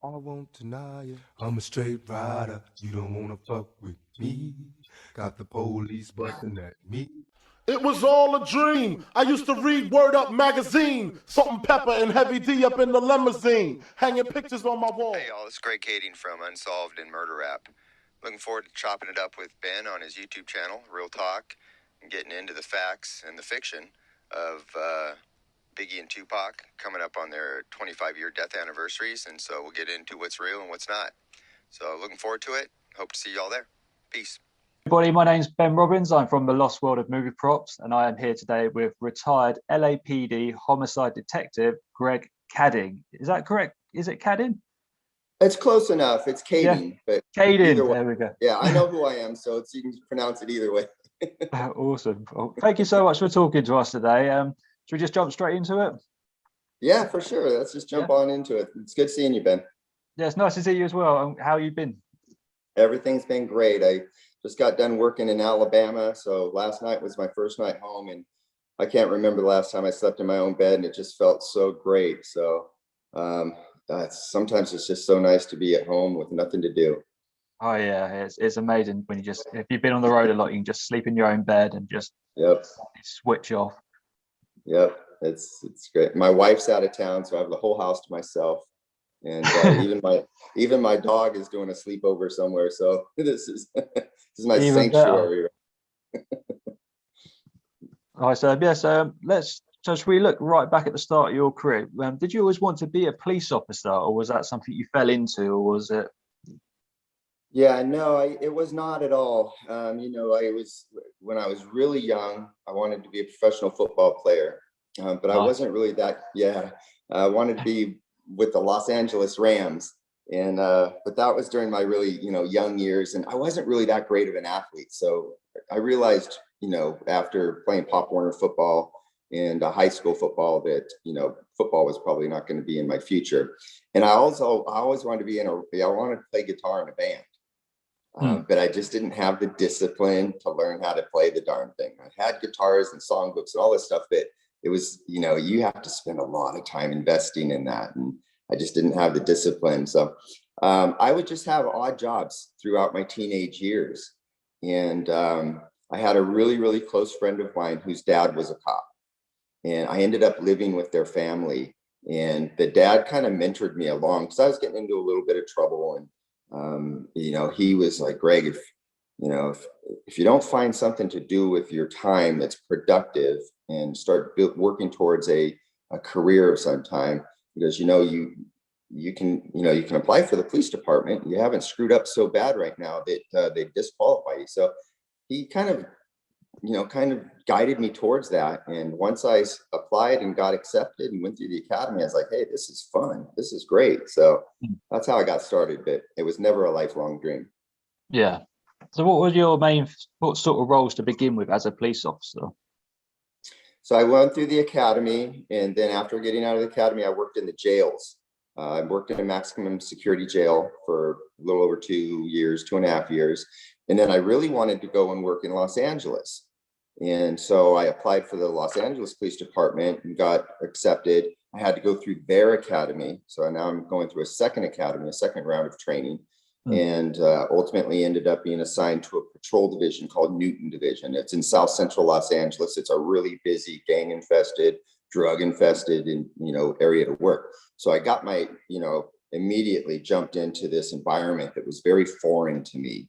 I won't deny it. I'm a straight rider. You don't wanna fuck with me. Got the police busting at me. It was all a dream. I used to read Word Up magazine. Salt and Pepper and Heavy D up in the limousine, hanging pictures on my wall. Hey y'all, it's Greg Kading from Unsolved and Murder Rap. Looking forward to chopping it up with Ben on his YouTube channel, Real Talk, and getting into the facts and the fiction of Biggie and Tupac coming up on their 25-year death anniversaries. And so we'll get into what's real and what's not. So looking forward to it. Hope to see y'all there. Peace. Everybody, my name's Ben Robbins. I'm from the Lost World of Movie Props, and I am here today with retired LAPD homicide detective Greg Kading. Is that correct? Is it Kading? It's close enough. It's Kading, but Kading. either way. There we go. Yeah, I know who I am, so you can pronounce it either way. Awesome. Well, thank you so much for talking to us today. Should we just jump straight into it? Yeah, for sure. Let's just jump on into it. It's good seeing you, Ben. Yeah, it's nice to see you as well. How you been? Everything's been great. I just got done working in Alabama, so last night was my first night home, and I can't remember the last time I slept in my own bed, and it just felt so great. So sometimes it's just so nice to be at home with nothing to do. Oh yeah, it's amazing when if you've been on the road a lot, you can just sleep in your own bed and just switch off. Yep, it's great. My wife's out of town, so I have the whole house to myself, and even my dog is doing a sleepover somewhere. So this is my Even sanctuary. All right, so yes, should we look right back at the start of your career? Did you always want to be a police officer, or was that something you fell into, or was it? Yeah, no, it was not at all. When I was really young, I wanted to be a professional football player, but nice. I wasn't really that. Yeah, I wanted to be with the Los Angeles Rams, and but that was during my really young years, and I wasn't really that great of an athlete. So I realized after playing Pop Warner football and high school football that football was probably not going to be in my future. And I always wanted to be I wanted to play guitar in a band. But I just didn't have the discipline to learn how to play the darn thing. I had guitars and songbooks and all this stuff, but it was, you have to spend a lot of time investing in that. And I just didn't have the discipline. So I would just have odd jobs throughout my teenage years. And I had a really, really close friend of mine whose dad was a cop. And I ended up living with their family. And the dad kind of mentored me along because I was getting into a little bit of trouble. And he was like, Greg, if you don't find something to do with your time that's productive and start working towards a career of some time, because you can apply for the police department. You haven't screwed up so bad right now that they disqualify you. So he kind of guided me towards that. And once I applied and got accepted and went through the academy, I was like, hey, this is fun. This is great. So that's how I got started, but it was never a lifelong dream. Yeah. So what sort of roles to begin with as a police officer? So I went through the academy, and then after getting out of the academy, I worked in the jails. I worked in a maximum security jail for a little over 2.5 years. And then I really wanted to go and work in Los Angeles. And so I applied for the Los Angeles Police Department and got accepted. I had to go through their academy. So now I'm going through a second round of training, and ultimately ended up being assigned to a patrol division called Newton Division. It's in South Central Los Angeles. It's a really busy, gang-infested, drug-infested, area to work. So I got immediately jumped into this environment that was very foreign to me.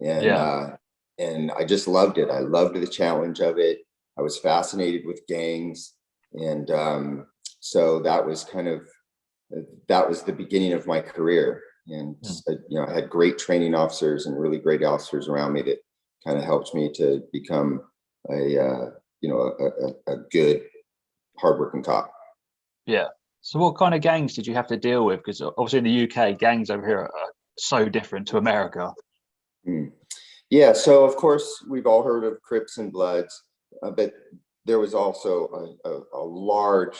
And I just loved it. I loved the challenge of it. I was fascinated with gangs. And so that was the beginning of my career. And, I had great training officers and really great officers around me that kind of helped me to become a good, hardworking cop. Yeah. So what kind of gangs did you have to deal with? Because obviously in the UK, gangs over here are so different to America. Yeah, so of course we've all heard of Crips and Bloods, but there was also a large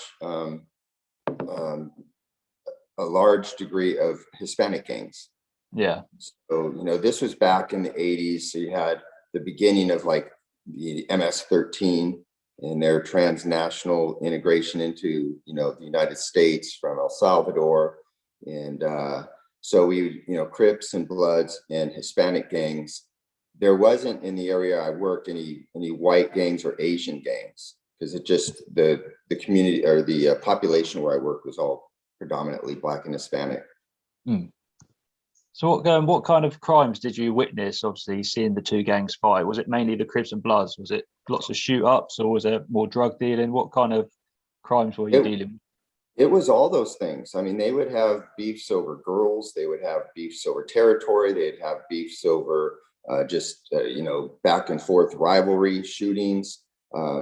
degree of Hispanic gangs. Yeah. So this was back in the 80s. So you had the beginning of like the MS-13 and their transnational integration into the United States from El Salvador. And so we, Crips and Bloods and Hispanic gangs. There wasn't in the area I worked any white gangs or Asian gangs, because it just the community or the population where I worked was all predominantly Black and Hispanic. Mm. So what kind of crimes did you witness, obviously seeing the two gangs fight? Was it mainly the Crips and Bloods? Was it lots of shoot ups, or was it more drug dealing? What kind of crimes were you dealing with? It was all those things. I mean, they would have beefs over girls, they would have beefs over territory, they'd have beefs over back and forth rivalry shootings. I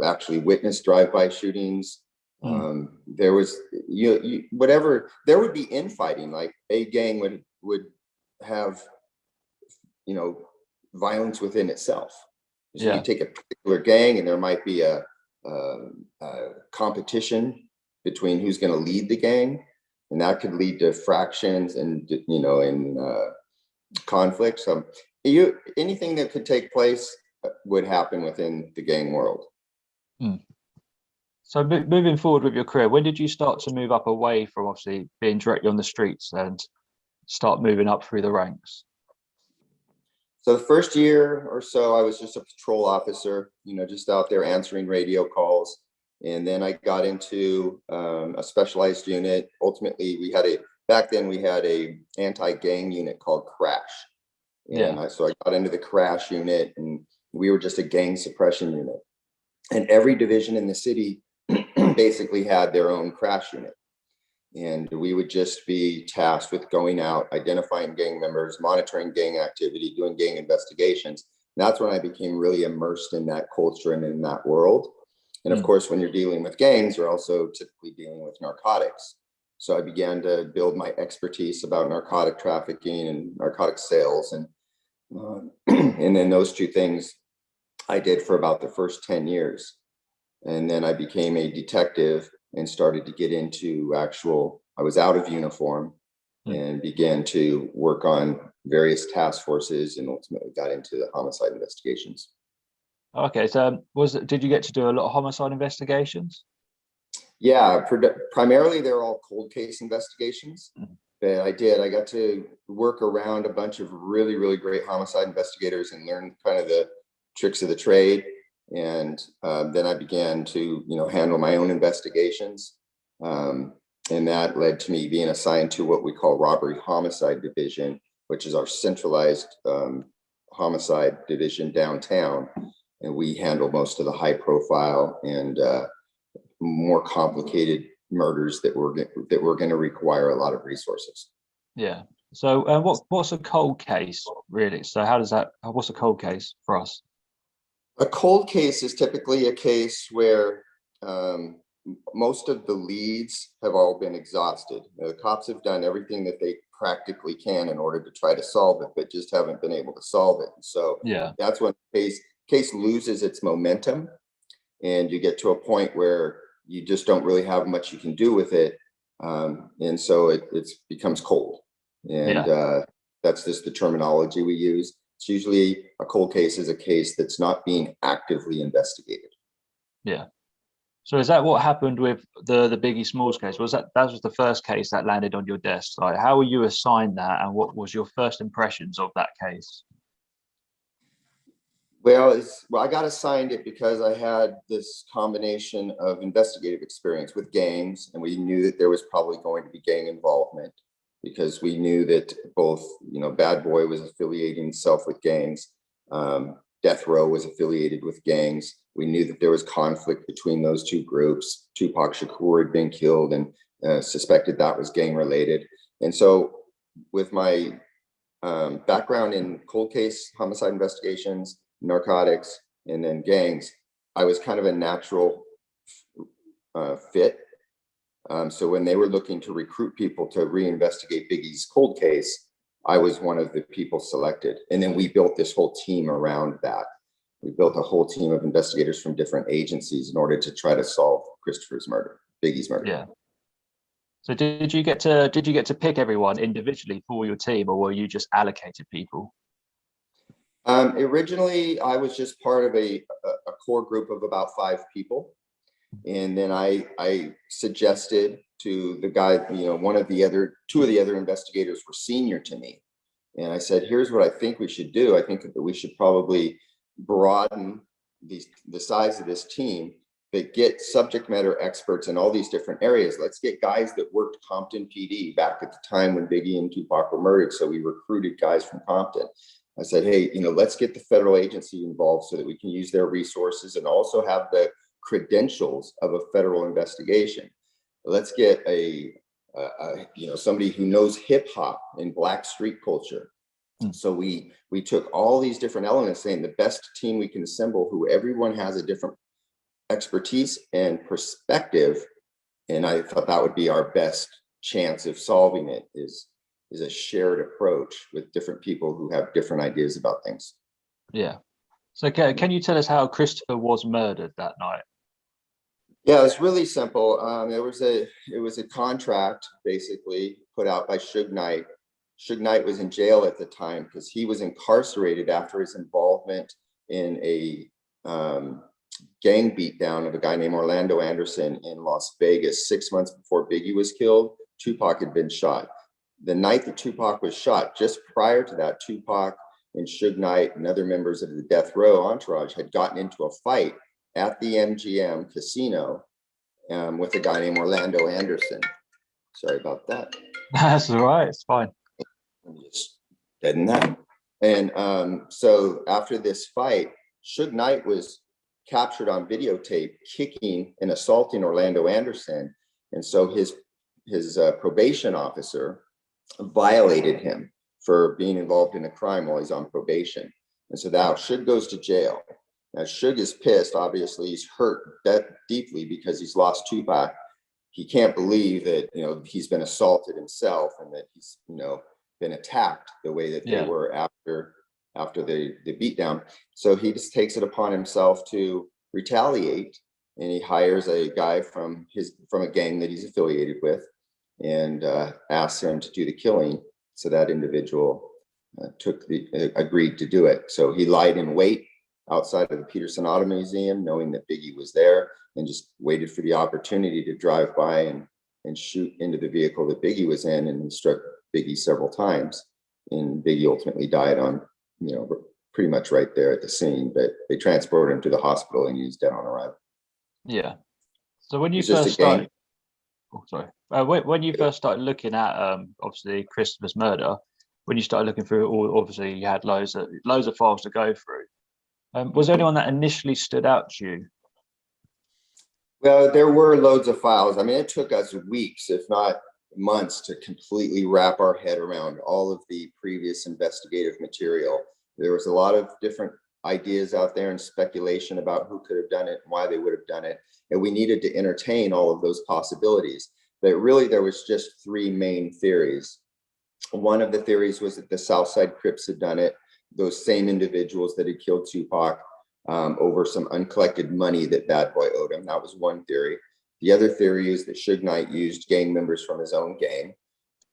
actually witnessed drive-by shootings. There was whatever, there would be infighting. Like a gang would have violence within itself. So you take a particular gang and there might be a competition between who's going to lead the gang, and that could lead to fractions and conflicts. Anything that could take place would happen within the gang world. So moving forward with your career, when did you start to move up away from obviously being directly on the streets and start moving up through the ranks? So the first year or so, I was just a patrol officer, just out there answering radio calls. And then I got into a specialized unit. Ultimately, back then we had a anti-gang unit called Crash. And so I got into the Crash unit, and we were just a gang suppression unit. And every division in the city basically had their own Crash unit. And we would just be tasked with going out, identifying gang members, monitoring gang activity, doing gang investigations. And that's when I became really immersed in that culture and in that world. And of course, when you're dealing with gangs, you're also typically dealing with narcotics. So I began to build my expertise about narcotic trafficking and narcotic sales. And then those two things I did for about the first 10 years. And then I became a detective and started to get into I was out of uniform and began to work on various task forces, and ultimately got into the homicide investigations. Okay, so did you get to do a lot of homicide investigations? Yeah, primarily they're all cold case investigations. But I got to work around a bunch of really, really great homicide investigators and learn kind of the tricks of the trade. And then I began to, handle my own investigations. And that led to me being assigned to what we call Robbery Homicide Division, which is our centralized homicide division downtown. And we handle most of the high profile and more complicated murders that were going to require a lot of resources. Yeah. So what's a cold case really? So what's a cold case for us? A cold case is typically a case where most of the leads have all been exhausted. The cops have done everything that they practically can in order to try to solve it, but just haven't been able to solve it. So that's when the case loses its momentum, and you get to a point where you just don't really have much you can do with it. And so it becomes cold. And that's just the terminology we use. It's usually a cold case is a case that's not being actively investigated. Yeah. So is that what happened with the Biggie Smalls case? That was the first case that landed on your desk? Like, how were you assigned that, and what was your first impressions of that case? Well, I got assigned it because I had this combination of investigative experience with gangs, and we knew that there was probably going to be gang involvement, because we knew that both, Bad Boy was affiliating himself with gangs. Death Row was affiliated with gangs. We knew that there was conflict between those two groups. Tupac Shakur had been killed, and suspected that was gang related. And so with my background in cold case homicide investigations, narcotics, and then gangs, I was kind of a natural fit. So when they were looking to recruit people to reinvestigate Biggie's cold case, I was one of the people selected. And then we built this whole team around that. We built a whole team of investigators from different agencies in order to try to solve Biggie's murder. Yeah. So did you get to pick everyone individually for your team, or were you just allocated people? Originally, I was just part of a core group of about 5 people. And then I suggested to the guy, two of the other investigators were senior to me. And I said, here's what I think we should do. I think that we should probably broaden the size of this team, but get subject matter experts in all these different areas. Let's get guys that worked Compton PD back at the time when Biggie and Tupac were murdered. So we recruited guys from Compton. I said, hey, let's get the federal agency involved so that we can use their resources and also have the credentials of a federal investigation. Let's get somebody who knows hip hop and Black street culture. So we took all these different elements, saying the best team we can assemble, who everyone has a different expertise and perspective. And I thought that would be our best chance of solving it is a shared approach with different people who have different ideas about things. Yeah. So can you tell us how Christopher was murdered that night? Yeah, it's really simple. It was a contract basically put out by Suge Knight. Suge Knight was in jail at the time because he was incarcerated after his involvement in a gang beatdown of a guy named Orlando Anderson in Las Vegas 6 months before Biggie was killed. Tupac had been shot. The night that Tupac was shot, just prior to that, Tupac and Suge Knight and other members of the Death Row entourage had gotten into a fight at the MGM casino with a guy named Orlando Anderson. Sorry about that. That's all right. It's fine. I'm just getting that. And so after this fight, Suge Knight was captured on videotape kicking and assaulting Orlando Anderson. And so his probation officer violated him for being involved in a crime while he's on probation. And so now Suge goes to jail. Now Suge is pissed. Obviously, he's hurt deeply because he's lost Tupac. He can't believe that he's been assaulted himself and that he's been attacked the way that they were after the beatdown. So he just takes it upon himself to retaliate, and he hires a guy from a gang that he's affiliated with, and asks him to do the killing. So that individual agreed to do it. So he lied in wait outside of the Peterson Auto Museum, knowing that Biggie was there, and just waited for the opportunity to drive by and shoot into the vehicle that Biggie was in, and he struck Biggie several times. And Biggie ultimately died on, pretty much right there at the scene, but they transported him to the hospital and he was dead on arrival. Yeah. So when you first started, when you first started looking at obviously Christopher's murder, when you started looking through it all, obviously you had loads of files to go through. Was there anyone that initially stood out to you? Well, there were loads of files. I mean, it took us weeks, if not months, to completely wrap our head around all of the previous investigative material. There was a lot of different ideas out there and speculation about who could have done it and why they would have done it. And we needed to entertain all of those possibilities. But really, there was just three main theories. One of the theories was that the Southside Crips had done it, those same individuals that had killed Tupac over some uncollected money that Bad Boy owed him. That was one theory. The other theory is that Suge Knight used gang members from his own gang,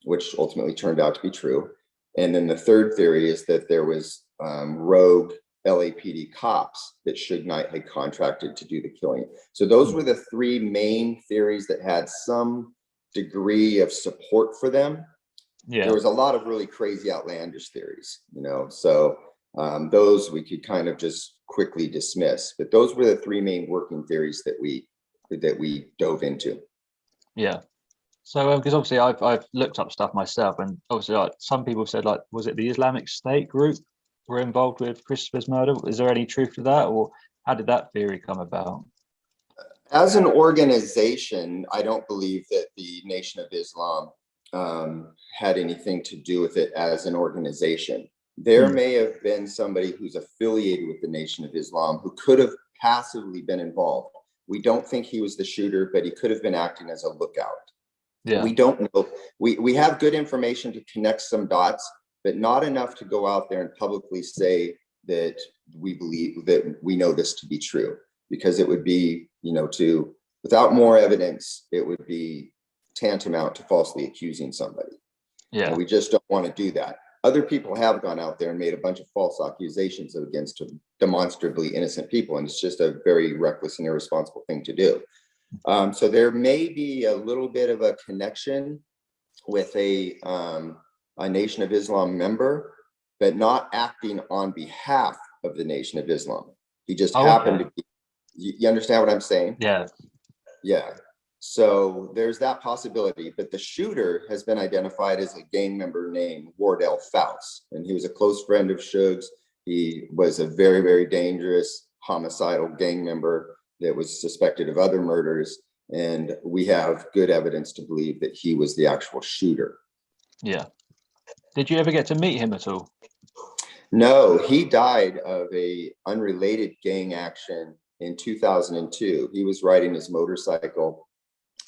which ultimately turned out to be true. And then the third theory is that there was rogue LAPD cops that Suge Knight had contracted to do the killing. So those were the three main theories that had some degree of support for them. Yeah. There was a lot of really crazy, outlandish theories, so those we could kind of just quickly dismiss. But those were the three main working theories that we dove into. Yeah. So because obviously I've looked up stuff myself, and obviously some people said, was it the Islamic State group were involved with Christopher's murder? Is there any truth to that, or how did that theory come about? As an organization, I don't believe that the Nation of Islam had anything to do with it as an organization. There may have been somebody who's affiliated with the Nation of Islam who could have passively been involved. We don't think he was the shooter, but he could have been acting as a lookout. Yeah. We don't know. We have good information to connect some dots, but not enough to go out there and publicly say that we believe that we know this to be true, because it would be, without more evidence, it would be tantamount to falsely accusing somebody. Yeah. And we just don't want to do that. Other people have gone out there and made a bunch of false accusations against demonstrably innocent people, and it's just a very reckless and irresponsible thing to do. So there may be a little bit of a connection with a Nation of Islam member, but not acting on behalf of the Nation of Islam. He just happened to be, you understand what I'm saying? Yeah. Yeah. So there's that possibility, but the shooter has been identified as a gang member named Wardell Faust, and he was a close friend of Suge's. He was a very, very dangerous homicidal gang member that was suspected of other murders, and we have good evidence to believe that he was the actual shooter. Yeah. Did you ever get to meet him at all? No, he died of a unrelated gang action in 2002. He was riding his motorcycle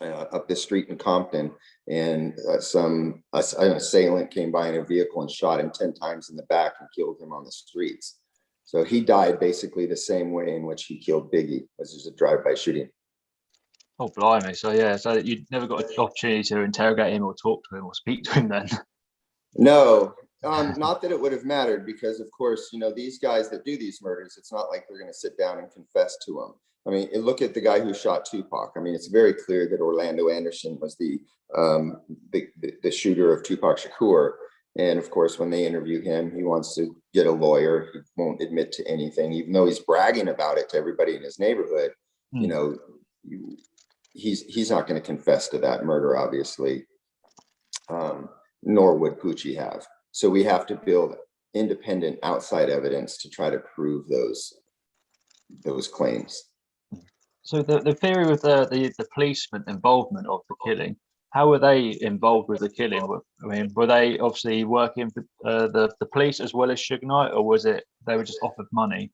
up the street in Compton, and an assailant came by in a vehicle and shot him 10 times in the back and killed him on the streets. So he died basically the same way in which he killed Biggie, as just a drive-by shooting. Oh, blimey. So, yeah, so you never got an opportunity to interrogate him or talk to him or speak to him then? No, not that it would have mattered, because of course, you know, these guys that do these murders, it's not like they're going to sit down and confess to them. I mean, look at the guy who shot Tupac. I mean, it's very clear that Orlando Anderson was the shooter of Tupac Shakur. And of course, when they interview him, he wants to get a lawyer. He won't admit to anything, even though he's bragging about it to everybody in his neighborhood. You know, he's not going to confess to that murder, obviously. Nor would Poochie have. So we have to build independent outside evidence to try to prove those claims. So the theory with the policeman involvement of the killing, how were they involved with the killing? I mean, were they obviously working for the police as well as Suge Knight, or was it they were just offered money?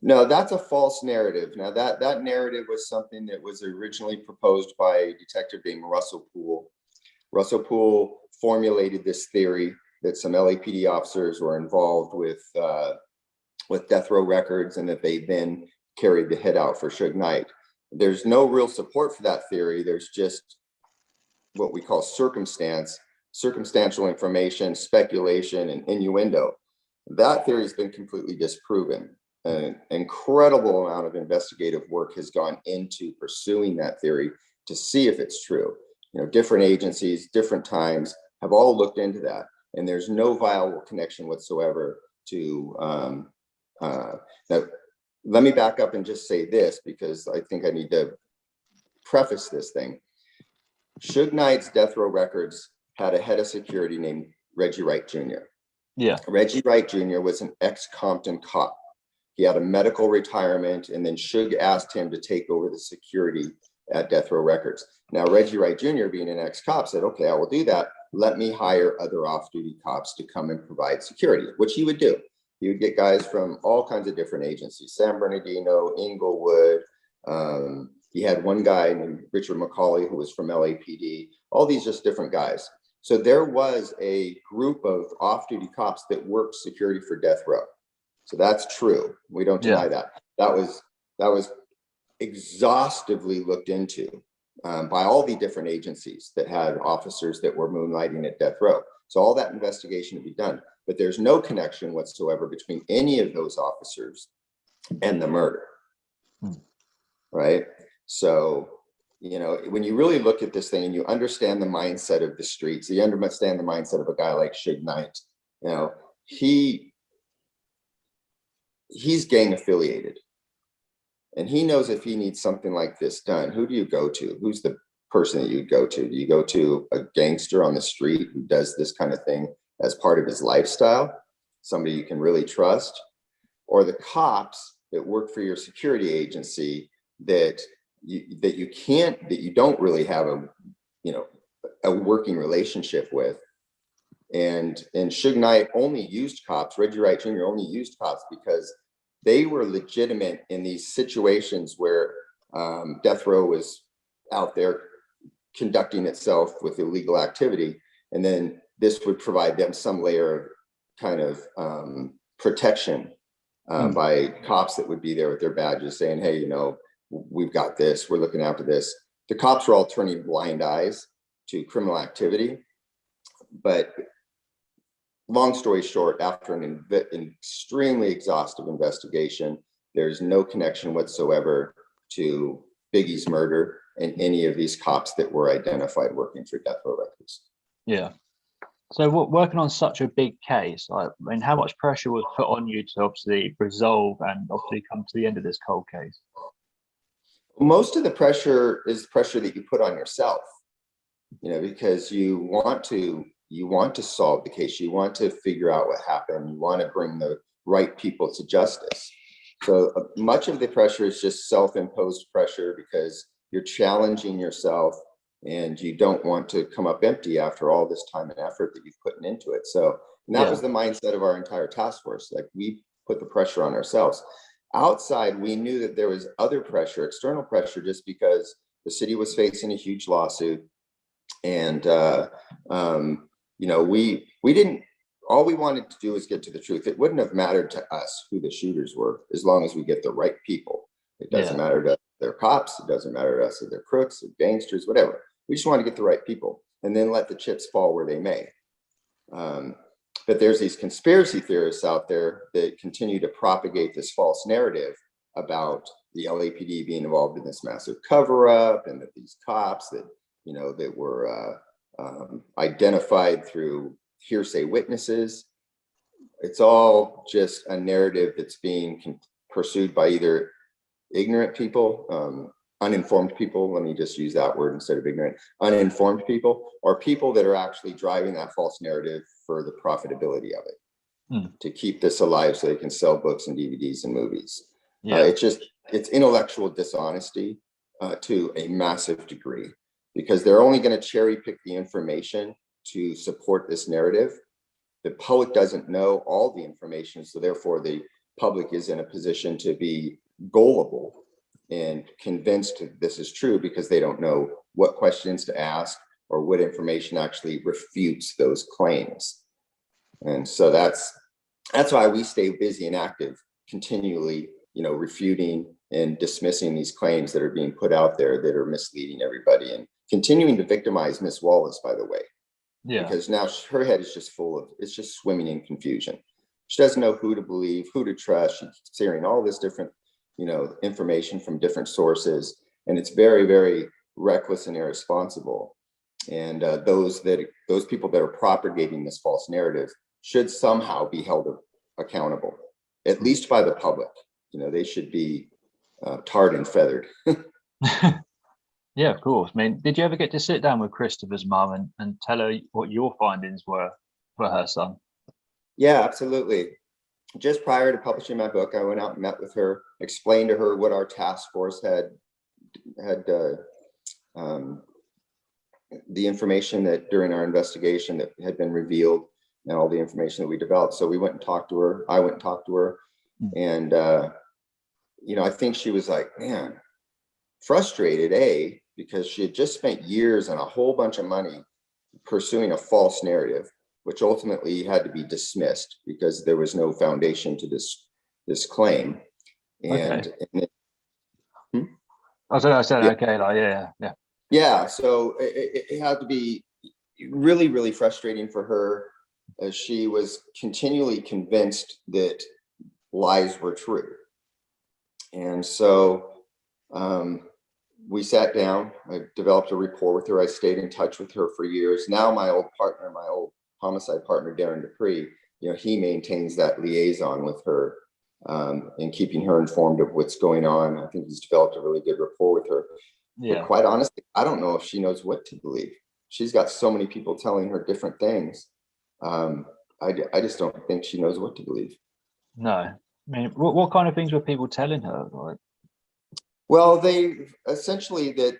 No, that's a false narrative. Now that narrative was something that was originally proposed by a detective named Russell Poole. Russell Poole formulated this theory that some LAPD officers were involved with death row records, and that they then carried the hit out for Suge Knight. There's no real support for that theory. There's just what we call circumstantial information, speculation, and innuendo. That theory has been completely disproven. An incredible amount of investigative work has gone into pursuing that theory to see if it's true. You know, different agencies, different times have all looked into that, and there's no viable connection whatsoever to that. Let me back up and just say this, because I think I need to preface this thing. Suge Knight's death row records had a head of security named Reggie Wright Jr. Yeah. Reggie Wright Jr. was an ex-Compton cop. He had a medical retirement, and then Suge asked him to take over the security at Death Row Records. Now, Reggie Wright Jr., being an ex-cop, said, okay, I will do that. Let me hire other off-duty cops to come and provide security, which he would do. He would get guys from all kinds of different agencies, San Bernardino, Inglewood. He had one guy named Richard McCauley, who was from LAPD, all these just different guys. So there was a group of off-duty cops that worked security for Death Row. So that's true. We don't deny that. That was exhaustively looked into by all the different agencies that had officers that were moonlighting at Death Row. So all that investigation to be done, but there's no connection whatsoever between any of those officers and the murder, right? So, you know, when you really look at this thing and you understand the mindset of the streets, you understand the mindset of a guy like Suge Knight, you know, he's gang affiliated. And he knows if he needs something like this done, who do you go to? Who's the person that you go to? Do you go to a gangster on the street who does this kind of thing as part of his lifestyle? Somebody you can really trust? Or the cops that work for your security agency that you don't really have a working relationship with? And Suge Knight only used cops, Reggie Wright Jr. only used cops because they were legitimate in these situations where Death Row was out there conducting itself with illegal activity. And then this would provide them some layer of kind of protection by cops that would be there with their badges saying, hey, you know, we've got this, we're looking after this. The cops were all turning blind eyes to criminal activity. But long story short, after an extremely exhaustive investigation, there's no connection whatsoever to Biggie's murder and any of these cops that were identified working for Death Row Records. Yeah. So working on such a big case, like, I mean, how much pressure was put on you to obviously resolve and obviously come to the end of this cold case? Most of the pressure is pressure that you put on yourself, because you want to solve the case. You want to figure out what happened. You want to bring the right people to justice. So much of the pressure is just self-imposed pressure because you're challenging yourself and you don't want to come up empty after all this time and effort that you've put into it. So, and that was the mindset of our entire task force. Like, we put the pressure on ourselves. Outside, we knew that there was other pressure, external pressure, just because the city was facing a huge lawsuit. And, we didn't, all we wanted to do was get to the truth. It wouldn't have mattered to us who the shooters were, as long as we get the right people. It doesn't matter to us if they're cops. It doesn't matter to us if they're crooks or gangsters, whatever. We just want to get the right people and then let the chips fall where they may. But there's these conspiracy theorists out there that continue to propagate this false narrative about the LAPD being involved in this massive cover-up, and that these cops that were identified through hearsay witnesses. It's all just a narrative that's being pursued by either ignorant people, uninformed people, let me just use that word instead of ignorant, uninformed people, or people that are actually driving that false narrative for the profitability of it, to keep this alive so they can sell books and DVDs and movies. It's intellectual dishonesty to a massive degree, because they're only going to cherry pick the information to support this narrative. The public doesn't know all the information, so therefore the public is in a position to be gullible and convinced this is true, because they don't know what questions to ask or what information actually refutes those claims. And so that's why we stay busy and active, continually, refuting and dismissing these claims that are being put out there that are misleading everybody, and continuing to victimize Miss Wallace, by the way. Because now her head is just it's just swimming in confusion. She doesn't know who to believe, who to trust. She's hearing all this different, information from different sources, and it's very, very reckless and irresponsible. And those people that are propagating this false narrative should somehow be held accountable, at least by the public. They should be tarred and feathered. Yeah, of course. I mean, did you ever get to sit down with Christopher's mum and tell her what your findings were for her son? Yeah, absolutely. Just prior to publishing my book, I went out and met with her, explained to her what our task force had the information that during our investigation that had been revealed, and all the information that we developed. So we went and talked to her. I went and talked to her, and I think she was like, man, frustrated, because she had just spent years and a whole bunch of money pursuing a false narrative, which ultimately had to be dismissed because there was no foundation to this claim. And, I said okay, like yeah. So it had to be really, really frustrating for her, as she was continually convinced that lies were true. And so we sat down. I developed a rapport with her. I stayed in touch with her for years. Now my old homicide partner, Darren Dupree, he maintains that liaison with her, and keeping her informed of what's going on. I think he's developed a really good rapport with her. But quite honestly, I don't know if she knows what to believe. She's got so many people telling her different things. I just don't think she knows what to believe. No. I mean, what kind of things were people telling her? Like, well, they essentially that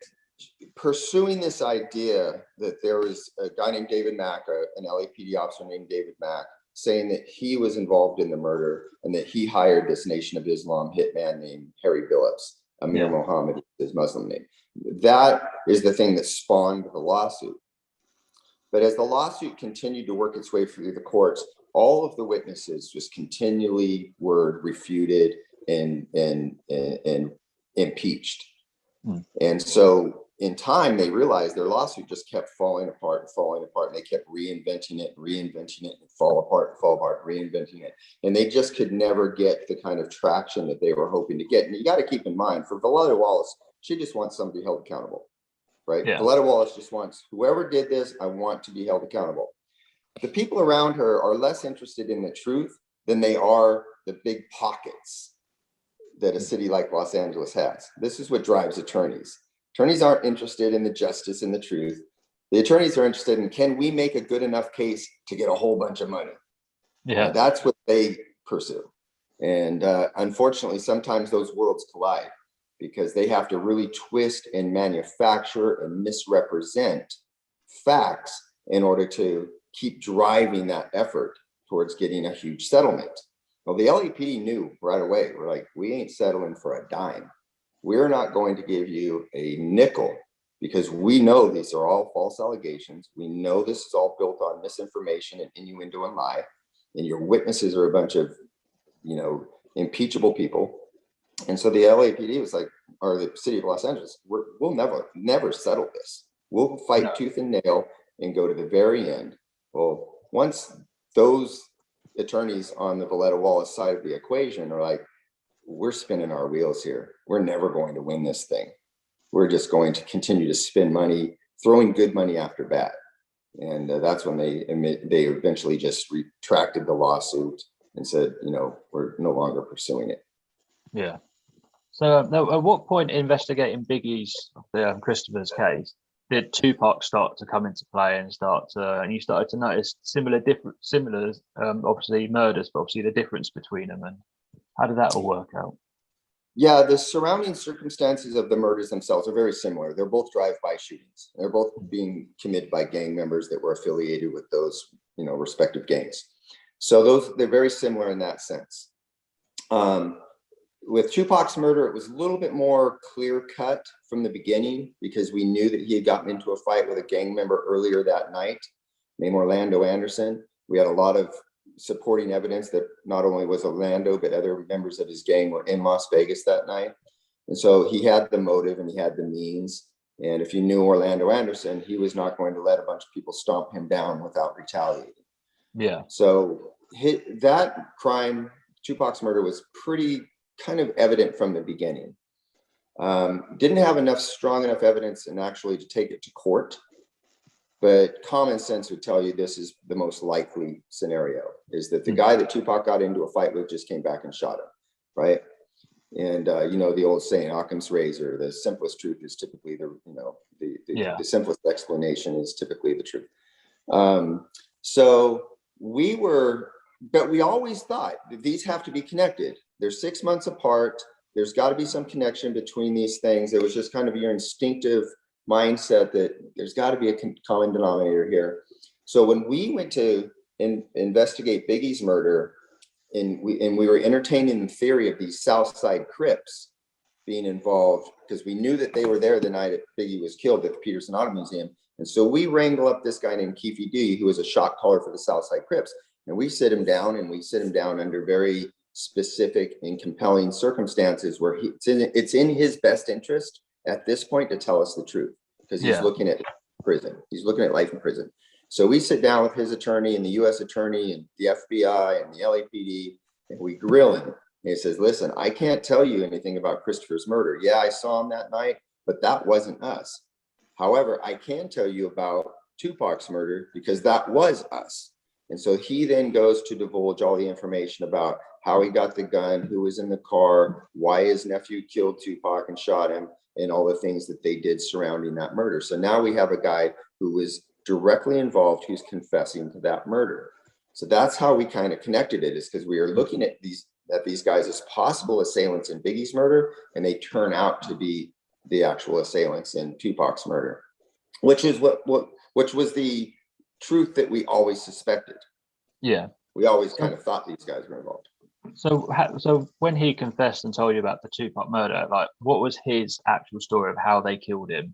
pursuing this idea that there was a guy named David Mack, an LAPD officer named David Mack, saying that he was involved in the murder and that he hired this Nation of Islam hitman named Harry Billups. Amir Mohammed is his Muslim name. That is the thing that spawned the lawsuit. But as the lawsuit continued to work its way through the courts, all of the witnesses just continually were refuted and impeached. And so in time, they realized their lawsuit just kept falling apart and falling apart. And they kept reinventing it, and fall apart, reinventing it. And they just could never get the kind of traction that they were hoping to get. And you got to keep in mind, for Valetta Wallace She just wants somebody held accountable, right? Yeah. Valletta Wallace just wants, whoever did this, I want to be held accountable. The people around her are less interested in the truth than they are the big pockets that a city like Los Angeles has. This is what drives attorneys. Attorneys aren't interested in the justice and the truth. The attorneys are interested in, can we make a good enough case to get a whole bunch of money? Yeah. That's what they pursue. And unfortunately, sometimes those worlds collide because they have to really twist and manufacture and misrepresent facts in order to keep driving that effort towards getting a huge settlement. Well, the LAPD knew right away, we're like, we ain't settling for a dime. We're not going to give you a nickel because we know these are all false allegations. We know this is all built on misinformation and innuendo and lie. And your witnesses are a bunch of, impeachable people. And so the LAPD was like, or the city of Los Angeles, we'll never settle this. We'll fight tooth and nail and go to the very end. Well, once those attorneys on the Valletta Wallace side of the equation are like, we're spinning our wheels here. We're never going to win this thing. We're just going to continue to spend money, throwing good money after bad. And that's when they eventually just retracted the lawsuit and said, we're no longer pursuing it. Yeah. So at what point investigating Biggie's, Christopher's case, did Tupac start to come into play and you started to notice similar, obviously murders, but obviously the difference between them, and how did that all work out? Yeah, the surrounding circumstances of the murders themselves are very similar. They're both drive-by shootings. They're both being committed by gang members that were affiliated with those, respective gangs. So they're very similar in that sense. With Tupac's murder, it was a little bit more clear-cut from the beginning because we knew that he had gotten into a fight with a gang member earlier that night named Orlando Anderson. We had a lot of supporting evidence that not only was Orlando, but other members of his gang were in Las Vegas that night. And so he had the motive and he had the means. And if you knew Orlando Anderson, he was not going to let a bunch of people stomp him down without retaliating. Yeah. So that crime, Tupac's murder, was pretty kind of evident from the beginning. Didn't have strong enough evidence and actually to take it to court. But common sense would tell you this is the most likely scenario, is that the guy that Tupac got into a fight with just came back and shot him, right? And the old saying, Occam's razor, the simplest truth is typically the simplest explanation is typically the truth. So but we always thought that these have to be connected. They're 6 months apart. There's got to be some connection between these things. It was just kind of your instinctive mindset that there's got to be a common denominator here. So when we went to investigate Biggie's murder, and we were entertaining the theory of these South Side Crips being involved, because we knew that they were there the night that Biggie was killed at the Peterson Auto Museum. And so we wrangle up this guy named Keefe D, who was a shot caller for the South Side Crips. And we sit him down, under very specific and compelling circumstances where it's in his best interest at this point to tell us the truth, because he's looking at prison. He's looking at life in prison. So we sit down with his attorney and the U.S. attorney and the FBI and the LAPD, and we grill him. And he says, listen, I can't tell you anything about Christopher's murder. Yeah, I saw him that night, but that wasn't us. However, I can tell you about Tupac's murder because that was us. And so he then goes to divulge all the information about how he got the gun, who was in the car, why his nephew killed Tupac and shot him, and all the things that they did surrounding that murder. So now we have a guy who was directly involved, who's confessing to that murder. So that's how we kind of connected it, is because we are looking at these guys as possible assailants in Biggie's murder, and they turn out to be the actual assailants in Tupac's murder, which was the truth that we always suspected. Yeah. We always kind of thought these guys were involved. So when he confessed and told you about the Tupac murder, what was his actual story of how they killed him?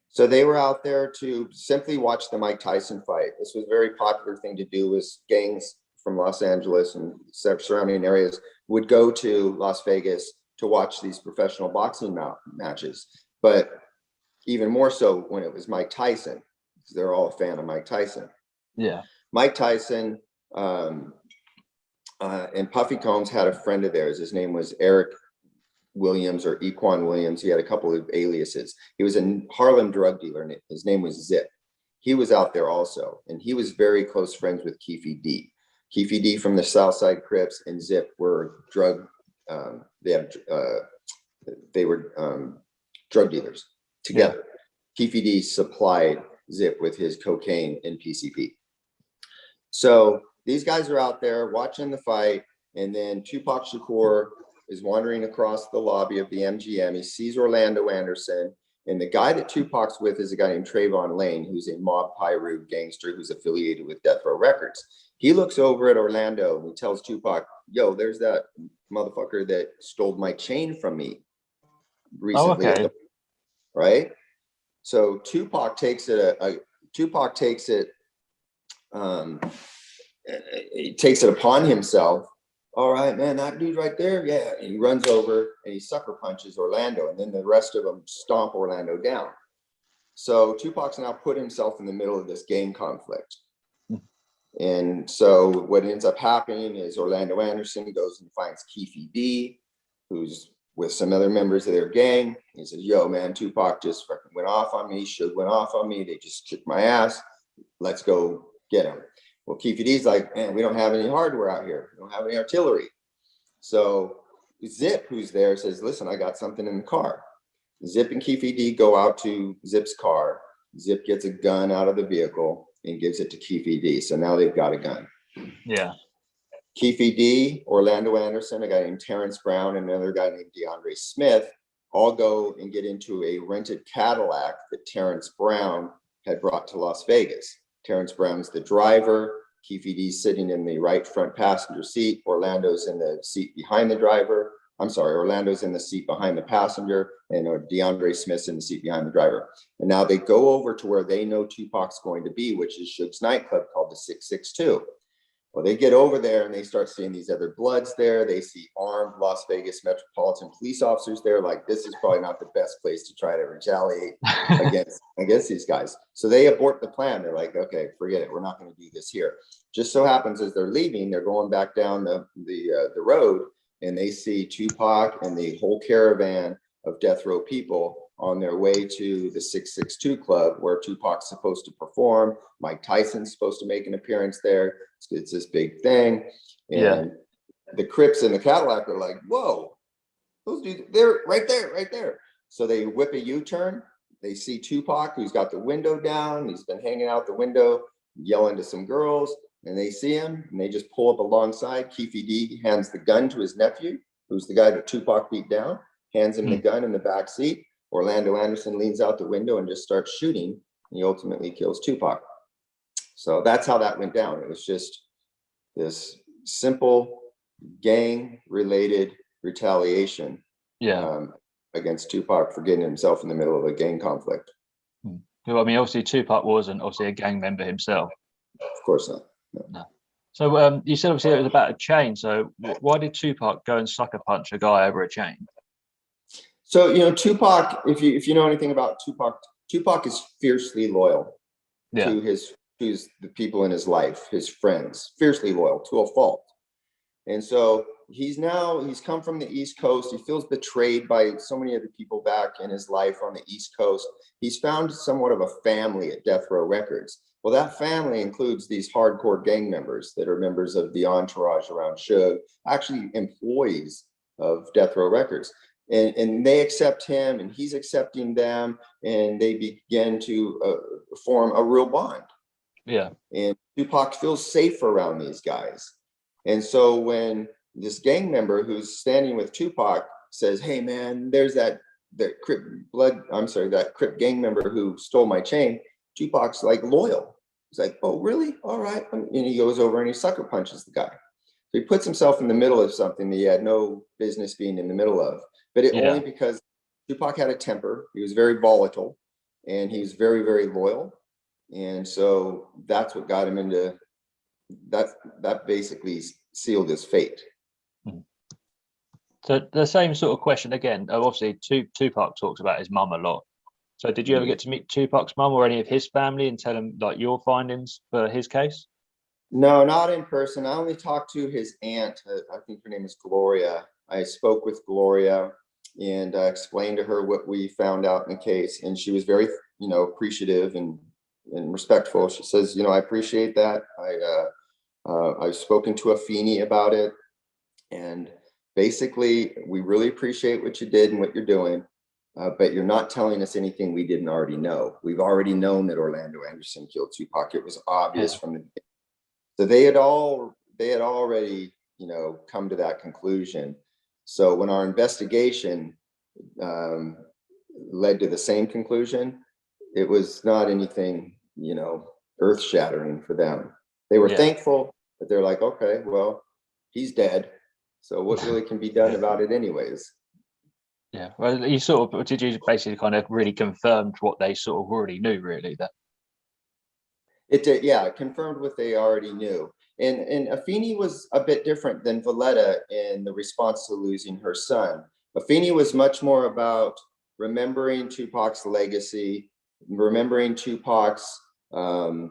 So they were out there to simply watch the Mike Tyson fight. This was a very popular thing to do, was gangs from Los Angeles and surrounding areas would go to Las Vegas to watch these professional boxing matches. But even more so when it was Mike Tyson, because they're all a fan of Mike Tyson. Yeah. Mike Tyson and Puffy Combs had a friend of theirs. His name was Eric Williams or Equan Williams. He had a couple of aliases. He was a Harlem drug dealer, and his name was Zip. He was out there also, and he was very close friends with Keefe D. Keefe D from the Southside Crips and Zip were drug. They were drug dealers together. Yeah. Keefe D supplied Zip with his cocaine and PCP. So these guys are out there watching the fight, and then Tupac Shakur is wandering across the lobby of the MGM. He sees Orlando Anderson, and the guy that Tupac's with is a guy named Trayvon Lane, who's a mob Piru gangster who's affiliated with Death Row Records. He looks over at Orlando and he tells Tupac, yo, there's that motherfucker that stole my chain from me recently. Oh, okay. Right? So Tupac takes it he takes it upon himself. All right, man, that dude right there. Yeah. And he runs over and he sucker punches Orlando, and then the rest of them stomp Orlando down. So Tupac's now put himself in the middle of this gang conflict. And so what ends up happening is Orlando Anderson goes and finds Keefe D, who's with some other members of their gang. He says, yo, man, Tupac just fucking went off on me. Suge went off on me. They just kicked my ass. Let's go get him. Well, Keefe D's like, man, we don't have any hardware out here. We don't have any artillery. So Zip, who's there, says, listen, I got something in the car. Zip and Keefe D go out to Zip's car. Zip gets a gun out of the vehicle and gives it to Keefe D. So now they've got a gun. Yeah. Keefe D, Orlando Anderson, a guy named Terrence Brown, and another guy named DeAndre Smith all go and get into a rented Cadillac that Terrence Brown had brought to Las Vegas. Terrence Brown's the driver. Keefe D's sitting in the right front passenger seat. Orlando's in the seat behind the driver. I'm sorry, Orlando's in the seat behind the passenger, and DeAndre Smith's in the seat behind the driver. And now they go over to where they know Tupac's going to be, which is Suge's nightclub called the 662. Well, they get over there and they start seeing these other Bloods there. They see armed Las Vegas Metropolitan police officers there. Like, this is probably not the best place to try to retaliate against these guys. So they abort the plan. They're like, okay, forget it. We're not going to do this here. Just so happens as they're leaving, they're going back down the road, and they see Tupac and the whole caravan of death row people on their way to the 662 club where Tupac's supposed to perform. Mike Tyson's supposed to make an appearance there. It's this big thing. And the Crips in the Cadillac are like, whoa, those dudes, they're right there. So they whip a U-turn. They see Tupac, who's got the window down. He's been hanging out the window, yelling to some girls, and they see him and they just pull up alongside. Keefe D hands the gun to his nephew, who's the guy that Tupac beat down, hands him the gun in the back seat. Orlando Anderson leans out the window and just starts shooting, and he ultimately kills Tupac. So that's how that went down. It was just this simple gang-related retaliation against Tupac for getting himself in the middle of a gang conflict. Well, I mean, obviously Tupac wasn't obviously a gang member himself. Of course not. No. So you said obviously it was about a chain. So why did Tupac go and sucker punch a guy over a chain? So, you know, Tupac, if you know anything about Tupac is fiercely loyal to the people in his life, his friends, fiercely loyal to a fault. And so he's come from the East Coast. He feels betrayed by so many of the people back in his life on the East Coast. He's found somewhat of a family at Death Row Records. Well, that family includes these hardcore gang members that are members of the entourage around Suge, actually employees of Death Row Records. And they accept him and he's accepting them, and they begin to form a real bond. Yeah. And Tupac feels safe around these guys. And so when this gang member who's standing with Tupac says, hey man, there's that Crip gang member who stole my chain, Tupac's like loyal. He's like, oh really? All right. And he goes over and he sucker punches the guy. So he puts himself in the middle of something that he had no business being in the middle of. But only because Tupac had a temper. He was very volatile and he was very, very loyal. And so that's what got him into that basically sealed his fate. So the same sort of question again. Obviously, Tupac talks about his mum a lot. So did you ever get to meet Tupac's mum or any of his family and tell him like your findings for his case? No, not in person. I only talked to his aunt. I think her name is Gloria. I spoke with Gloria. and explained to her what we found out in the case. And she was very, appreciative and respectful. She says, I appreciate that. I've spoken to Afeni about it. And basically, we really appreciate what you did and what you're doing. But you're not telling us anything we didn't already know. We've already known that Orlando Anderson killed Tupac. It was obvious from the beginning. So they had already, come to that conclusion. So when our investigation led to the same conclusion, it was not anything, earth shattering for them. They were thankful, but they're like, okay, well, he's dead. So what really can be done about it anyways? Yeah. Well, did you basically kind of really confirmed what they sort of already knew, really? That it did, yeah, it confirmed what they already knew. And Afeni was a bit different than Valletta in the response to losing her son. Afeni was much more about remembering Tupac's legacy, remembering Tupac's the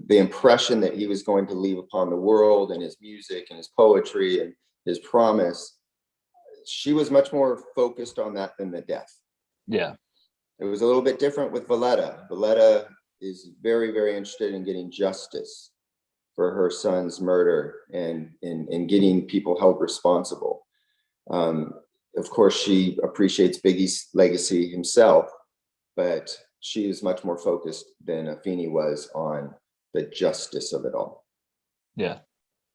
impression that he was going to leave upon the world, and his music and his poetry and his promise. She was much more focused on that than the death. Yeah. It was a little bit different with Valletta. Valletta is very, very interested in getting justice for her son's murder and getting people held responsible. Of course, she appreciates Biggie's legacy himself, but she is much more focused than Afeni was on the justice of it all. Yeah.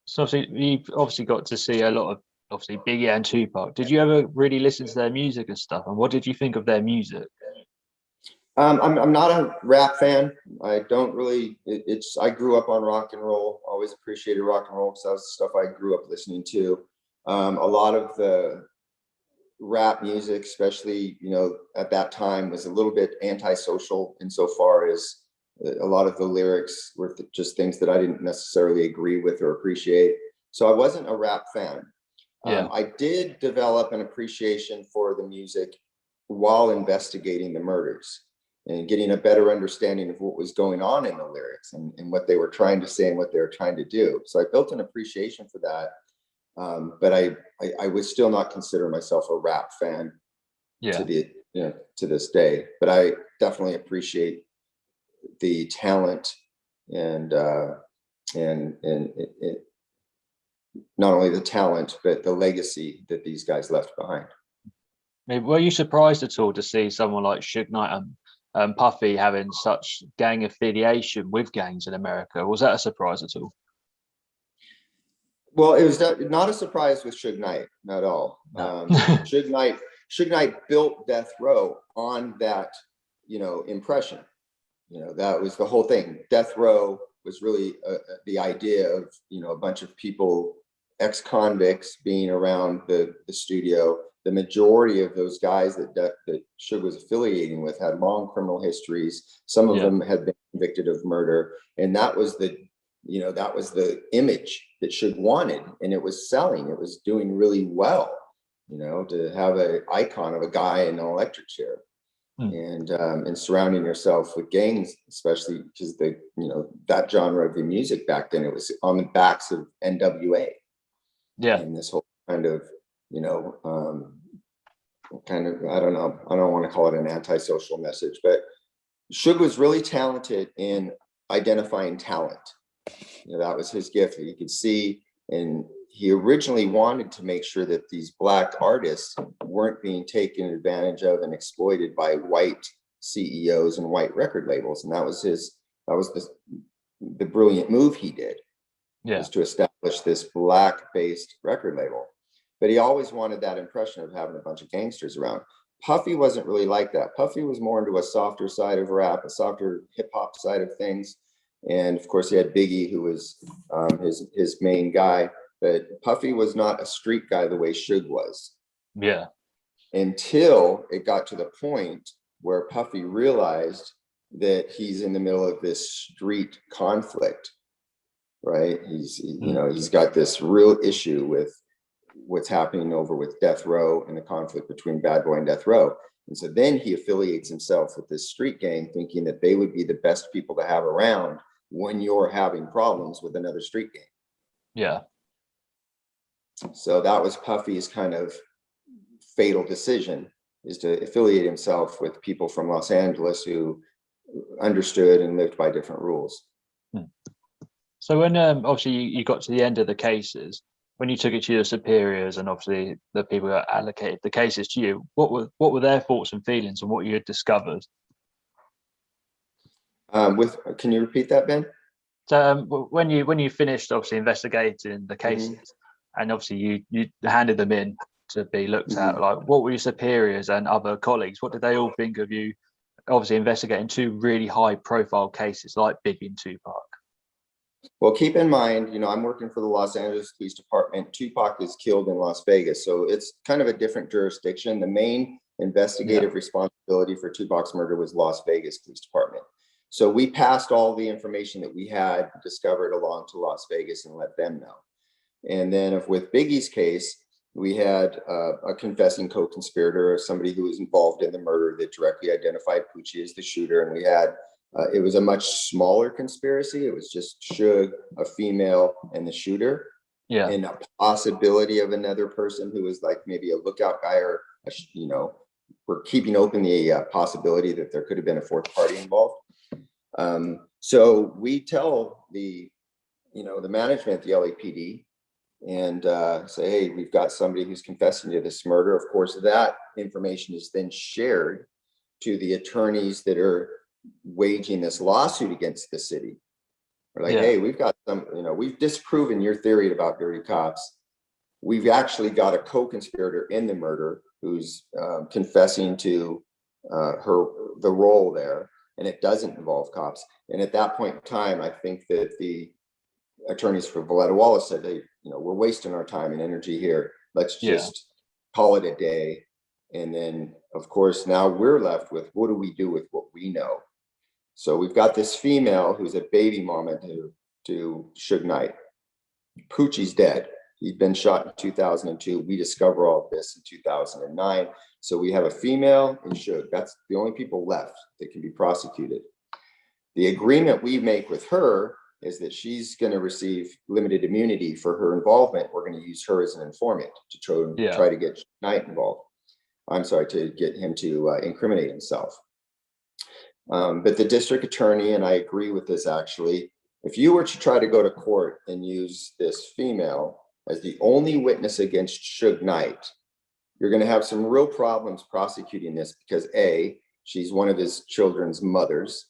So obviously, you've obviously got to see a lot of Biggie and Tupac. Did you ever really listen to their music and stuff? And what did you think of their music? I'm not a rap fan. I don't really. I grew up on rock and roll. Always appreciated rock and roll because that was the stuff I grew up listening to. A lot of the rap music, especially at that time, was a little bit antisocial insofar as a lot of the lyrics were just things that I didn't necessarily agree with or appreciate. So I wasn't a rap fan. Yeah. I did develop an appreciation for the music while investigating the murders and getting a better understanding of what was going on in the lyrics and what they were trying to say and what they were trying to do. So I built an appreciation for that. But I would still not consider myself a rap fan to this day. But I definitely appreciate the talent and not only the talent, but the legacy that these guys left behind. Were you surprised at all to see someone like Suge Knight and Puffy having such gang affiliation with gangs in America? Was that a surprise at all? Well, it was not a surprise with Suge Knight, not at all. No. Suge Knight built Death Row on that, impression. That was the whole thing. Death Row was really the idea of, a bunch of people, ex-convicts, being around the studio. The majority of those guys that Suge was affiliating with had long criminal histories. Some of them had been convicted of murder, and that was the image that Suge wanted, and it was selling. It was doing really well, to have an icon of a guy in an electric chair. And surrounding yourself with gangs, especially because that genre of the music back then, it was on the backs of NWA. Yeah. And this whole kind of, I don't know, I don't want to call it an antisocial message, but Suge was really talented in identifying talent. That was his gift. He could see, and he originally wanted to make sure that these Black artists weren't being taken advantage of and exploited by white CEOs and white record labels. And that was the brilliant move he did, was to establish this Black-based record label. But he always wanted that impression of having a bunch of gangsters around. Puffy wasn't really like that. Puffy was more into a softer side of rap, a softer hip hop side of things. And of course, he had Biggie, who was his main guy. But Puffy was not a street guy the way Suge was. Yeah. Until it got to the point where Puffy realized that he's in the middle of this street conflict, right? He's got this real issue with what's happening over with Death Row and the conflict between Bad Boy and Death Row. And so then he affiliates himself with this street gang, thinking that they would be the best people to have around when you're having problems with another street gang. Yeah. So that was Puffy's kind of fatal decision, is to affiliate himself with people from Los Angeles who understood and lived by different rules. So when obviously you got to the end of the cases, when you took it to your superiors and obviously the people that allocated the cases to you, what were their thoughts and feelings on what you had discovered? Can you repeat that, Ben? So when you finished obviously investigating the cases, and obviously you handed them in to be looked at, like what were your superiors and other colleagues? What did they all think of you? Obviously investigating two really high profile cases like Biggie and Tupac. Well, keep in mind, I'm working for the Los Angeles Police Department. Tupac is killed in Las Vegas, so it's kind of a different jurisdiction. The main investigative responsibility for Tupac's murder was Las Vegas Police Department. So we passed all the information that we had discovered along to Las Vegas and let them know. And then with Biggie's case, we had a confessing co-conspirator, somebody who was involved in the murder that directly identified Poochie as the shooter. And we had, it was a much smaller conspiracy. It was just Suge, a female, and the shooter. Yeah. And a possibility of another person who was like maybe a lookout guy, or, we're keeping open the possibility that there could have been a fourth party involved. So we tell the management, the LAPD, and say, hey, we've got somebody who's confessing to this murder. Of course, that information is then shared to the attorneys that are waging this lawsuit against the city. We're like, hey, we've got some, we've disproven your theory about dirty cops. We've actually got a co-conspirator in the murder who's confessing to the role there, and it doesn't involve cops. And at that point in time, I think that the attorneys for Valletta Wallace said, hey, we're wasting our time and energy here. Let's just call it a day. And then, of course, now we're left with, what do we do with what we know? So we've got this female who's a baby mama to Suge Knight. Poochie's dead. He'd been shot in 2002. We discover all of this in 2009. So we have a female and Suge. That's the only people left that can be prosecuted. The agreement we make with her is that she's going to receive limited immunity for her involvement. We're going to use her as an informant to try to get Knight involved. I'm sorry, to get him to incriminate himself. But the district attorney, and I agree with this actually, if you were to try to go to court and use this female as the only witness against Suge Knight, you're going to have some real problems prosecuting this because A, she's one of his children's mothers.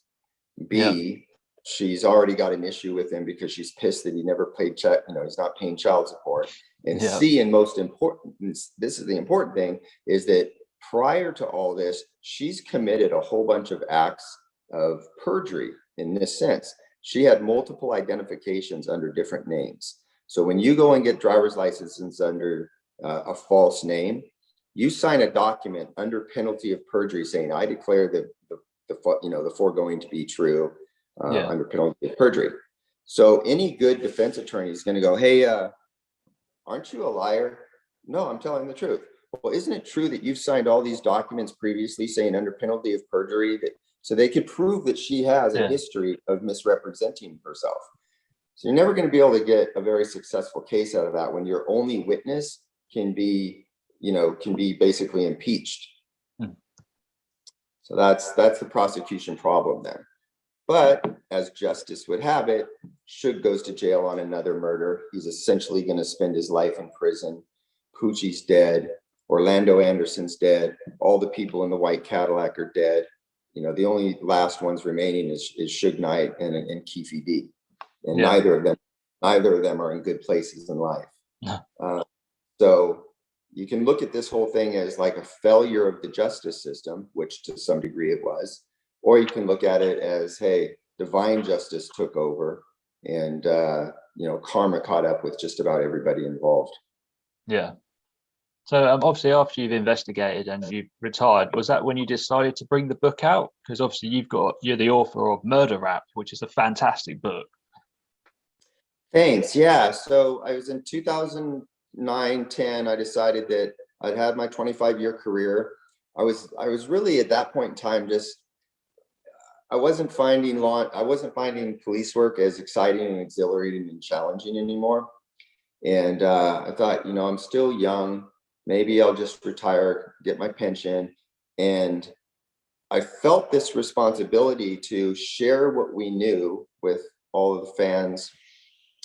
B, she's already got an issue with him because she's pissed that he never paid he's not paying child support. And C, and most important, this is the important thing, is that prior to all this, she's committed a whole bunch of acts of perjury in this sense. She had multiple identifications under different names. So when you go and get driver's licenses under a false name, you sign a document under penalty of perjury saying, I declare the foregoing to be true under penalty of perjury. So any good defense attorney is going to go, hey, aren't you a liar? No, I'm telling the truth. Well, isn't it true that you've signed all these documents previously saying under penalty of perjury, so they could prove that she has a history of misrepresenting herself? So you're never going to be able to get a very successful case out of that when your only witness can be basically impeached. So that's the prosecution problem there. But as justice would have it, Suge goes to jail on another murder. He's essentially going to spend his life in prison. Poochie's dead. Orlando Anderson's dead. All the people in the white Cadillac are dead. The only last ones remaining is Suge Knight and Keefe D. And neither of them are in good places in life. So you can look at this whole thing as like a failure of the justice system, which to some degree it was, or you can look at it as, hey, divine justice took over and karma caught up with just about everybody involved. Yeah. So obviously after you've investigated and you've retired, was that when you decided to bring the book out? Because obviously you're the author of Murder Rap, which is a fantastic book. Thanks. Yeah. So I was in 2009, 10, I decided that I'd had my 25-year career. I was really at that point in time, I wasn't finding police work as exciting and exhilarating and challenging anymore. And I thought, I'm still young. maybe I'll just retire, get my pension. And I felt this responsibility to share what we knew with all of the fans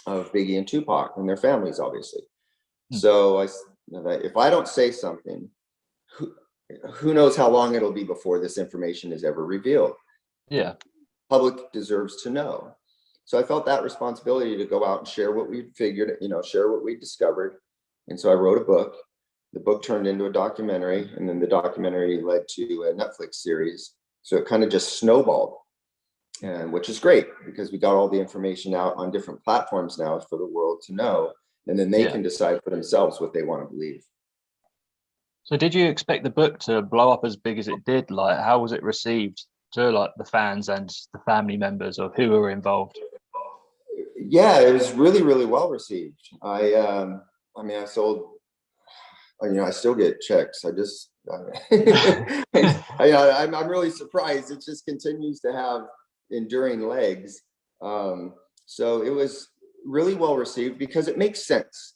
of Biggie and Tupac and their families, obviously. So if I don't say something, who knows how long it'll be before this information is ever revealed. Yeah. Public deserves to know. So I felt that responsibility to go out and share what we figured, share what we discovered. And so I wrote a book. The book turned into a documentary, and then the documentary led to a Netflix series. So it kind of just snowballed, and which is great because we got all the information out on different platforms now for the world to know, and then they can decide for themselves what they want to believe. So did you expect the book to blow up as big as it did? Like, how was it received to like the fans and the family members of who were involved? Yeah, it was really, really well received. I mean, I sold, I still get checks. I'm really surprised. It just continues to have enduring legs. So it was really well received because it makes sense.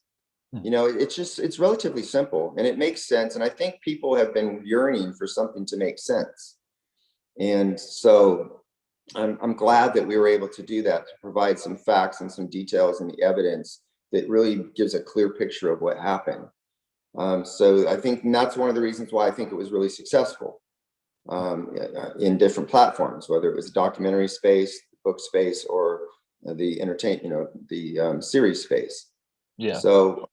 It's relatively simple and it makes sense. And I think people have been yearning for something to make sense. And so I'm glad that we were able to do that, to provide some facts and some details and the evidence that really gives a clear picture of what happened. So I think that's one of the reasons why I think it was really successful in different platforms, whether it was documentary space, book space, or the series space. Yeah. So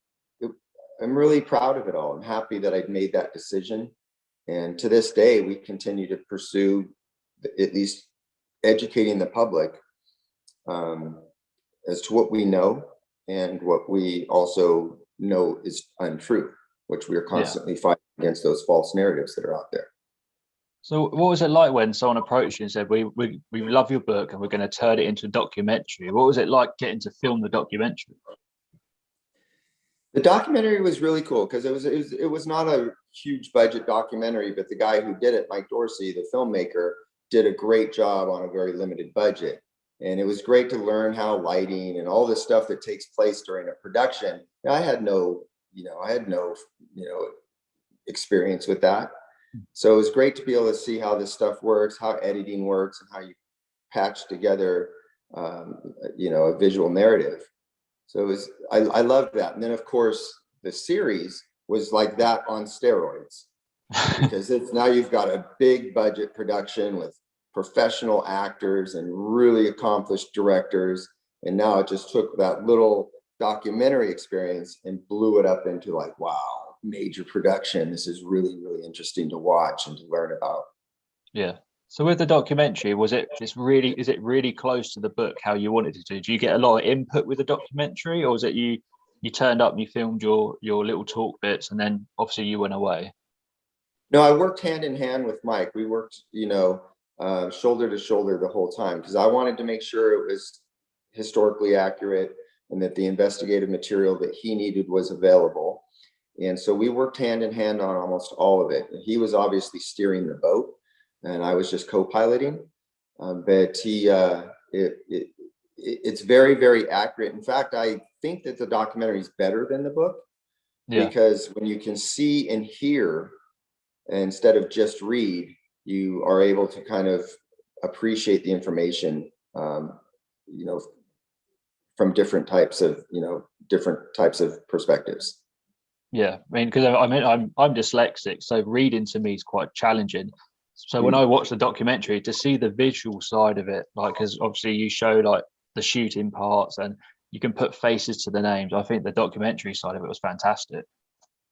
I'm really proud of it all. I'm happy that I'd made that decision. And to this day, we continue to pursue at least educating the public as to what we know and what we also know is untrue, which we are constantly fighting against those false narratives that are out there. So what was it like when someone approached you and said, we love your book and we're going to turn it into a documentary? What was it like getting to film the documentary? The documentary was really cool because it was not a huge budget documentary, but the guy who did it, Mike Dorsey, the filmmaker, did a great job on a very limited budget. And it was great to learn how lighting and all this stuff that takes place during a production. I had no experience with that. So it was great to be able to see how this stuff works, how editing works, and how you patch together, a visual narrative. So I loved that. And then of course the series was like that on steroids because now you've got a big budget production with professional actors and really accomplished directors. And now it just took that little documentary experience and blew it up into like, wow, major production. This is really, really interesting to watch and to learn about. Yeah. So with the documentary, is it really close to the book how you wanted it to? Do you get a lot of input with the documentary, or is it you turned up and you filmed your little talk bits and then obviously you went away? No, I worked hand in hand with Mike. We worked, shoulder to shoulder the whole time because I wanted to make sure it was historically accurate and that the investigative material that he needed was available. And so we worked hand in hand on almost all of it. He was obviously steering the boat and I was just co-piloting, but it's very, very accurate. In fact, I think that the documentary is better than the book because when you can see and hear instead of just read, you are able to kind of appreciate the information, from different types of perspectives. Yeah, I mean, because I'm dyslexic, so reading to me is quite challenging. So when I watch the documentary, to see the visual side of it, like, because obviously you show like the shooting parts and you can put faces to the names. I think the documentary side of it was fantastic.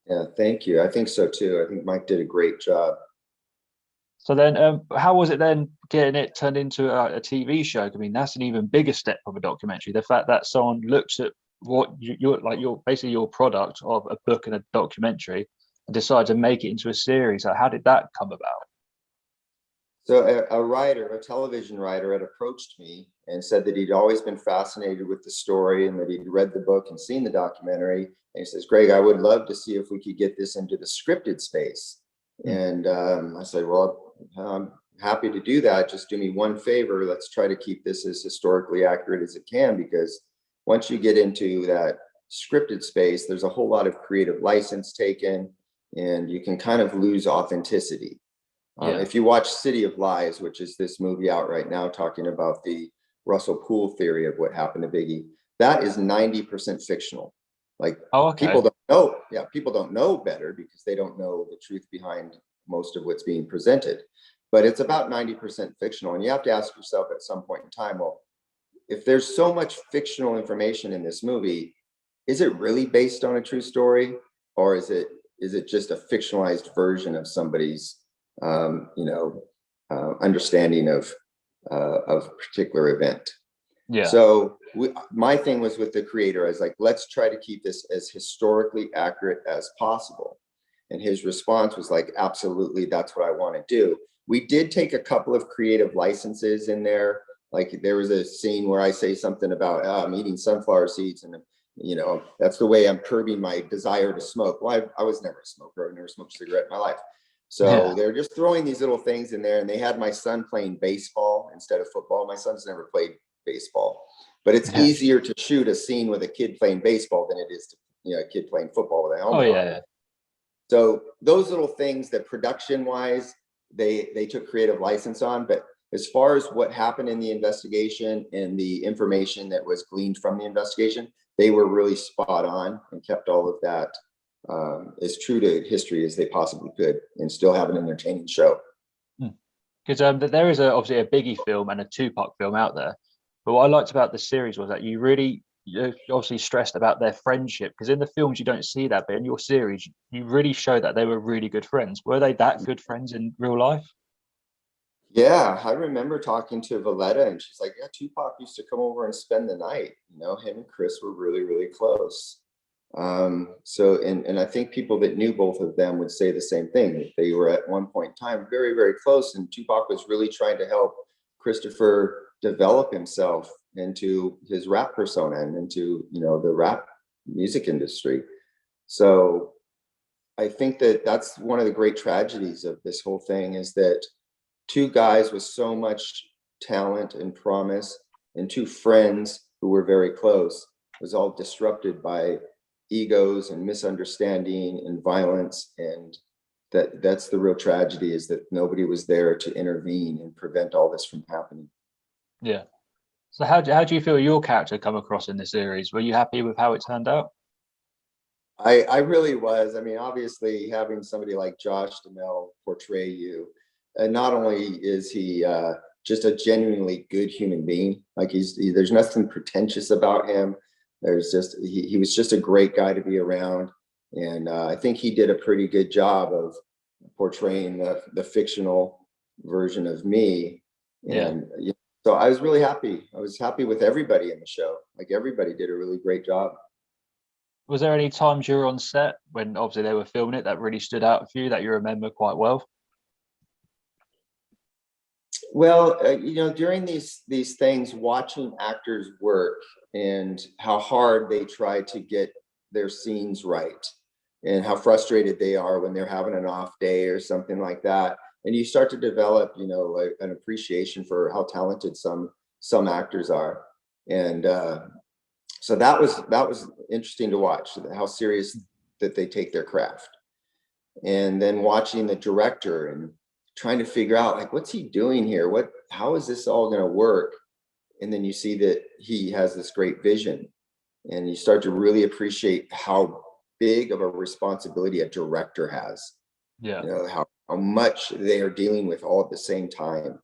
Yeah, thank you. I think so too. I think Mike did a great job. So then, how was it then getting it turned into a TV show? I mean, that's an even bigger step from a documentary. The fact that someone looks at what you're basically your product of a book and a documentary and decide to make it into a series. So how did that come about? So a television writer had approached me and said that he'd always been fascinated with the story and that he'd read the book and seen the documentary. And he says, Greg, I would love to see if we could get this into the scripted space. And I said, well, I'm happy to do that. Just do me one favor. Let's try to keep this as historically accurate as it can, because once you get into that scripted space, there's a whole lot of creative license taken. and you can kind of lose authenticity. Yeah. If you watch City of Lies, which is this movie out right now talking about the Russell Poole theory of what happened to Biggie, that is 90% fictional. Like, Oh, okay. people don't know. Yeah, people don't know better because they don't know the truth behind most of what's being presented. But it's about 90% fictional. And you have to ask yourself at some point in time, well, if there's so much fictional information in this movie, is it really based on a true story, or is it just a fictionalized version of somebody's understanding of a particular event? Yeah. So my thing was with the creator, I was like, let's try to keep this as historically accurate as possible. And his response was like, absolutely, that's what I want to do. We did take a couple of creative licenses in there. Like, there was a scene where I say something about I'm eating sunflower seeds, and that's the way I'm curbing my desire to smoke. Well, I was never a smoker. I've never smoked a cigarette in my life. So they're just throwing these little things in there, and they had my son playing baseball instead of football. My son's never played baseball, but it's easier to shoot a scene with a kid playing baseball than it is to, a kid playing football with a helmet on. So those little things that production wise, they took creative license on. But as far as what happened in the investigation and the information that was gleaned from the investigation, they were really spot on and kept all of that as true to history as they possibly could, and still have an entertaining show. Because there is obviously a Biggie film and a Tupac film out there. But what I liked about the series was that you obviously stressed about their friendship, because in the films you don't see that, but in your series you really show that they were really good friends. Were they that good friends in real life? Yeah, I remember talking to Valletta, and she's like, yeah, Tupac used to come over and spend the night. Him and Chris were really, really close. And I think people that knew both of them would say the same thing. They were at one point in time very, very close, and Tupac was really trying to help Christopher develop himself into his rap persona and into the rap music industry. So I think that that's one of the great tragedies of this whole thing, is that two guys with so much talent and promise, and two friends who were very close, was all disrupted by egos and misunderstanding and violence. And that's the real tragedy, is that nobody was there to intervene and prevent all this from happening. Yeah. So how do you feel your character come across in the series? Were you happy with how it turned out? I really was. I mean, obviously, having somebody like Josh Duhamel portray you, and not only is he just a genuinely good human being, like there's nothing pretentious about him. There's just he was just a great guy to be around, and I think he did a pretty good job of portraying the fictional version of me. And so I was really happy. I was happy with everybody in the show. Like, everybody did a really great job. Was there any times you were on set when obviously they were filming it that really stood out for you, that you remember quite well? Well, during these things, watching actors work and how hard they try to get their scenes right, and how frustrated they are when they're having an off day or something like that, and you start to develop, an appreciation for how talented some actors are. And so that was interesting to watch, how serious that they take their craft. And then watching the director and trying to figure out, like, what's he doing here? How is this all going to work? And then you see that he has this great vision, and you start to really appreciate how big of a responsibility a director has. How much they are dealing with all at the same time,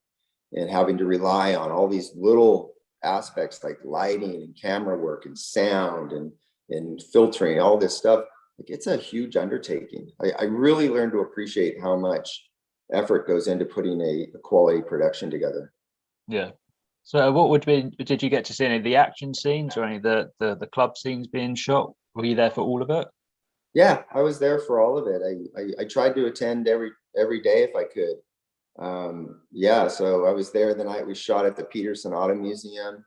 and having to rely on all these little aspects like lighting and camera work and sound and filtering, all this stuff. Like, it's a huge undertaking. I really learned to appreciate how much effort goes into putting a quality production together. Yeah. So did you get to see any of the action scenes or any of the club scenes being shot? Were you there for all of it? Yeah, I was there for all of it. I tried to attend every day if I could. So I was there the night we shot at the Peterson Auto Museum,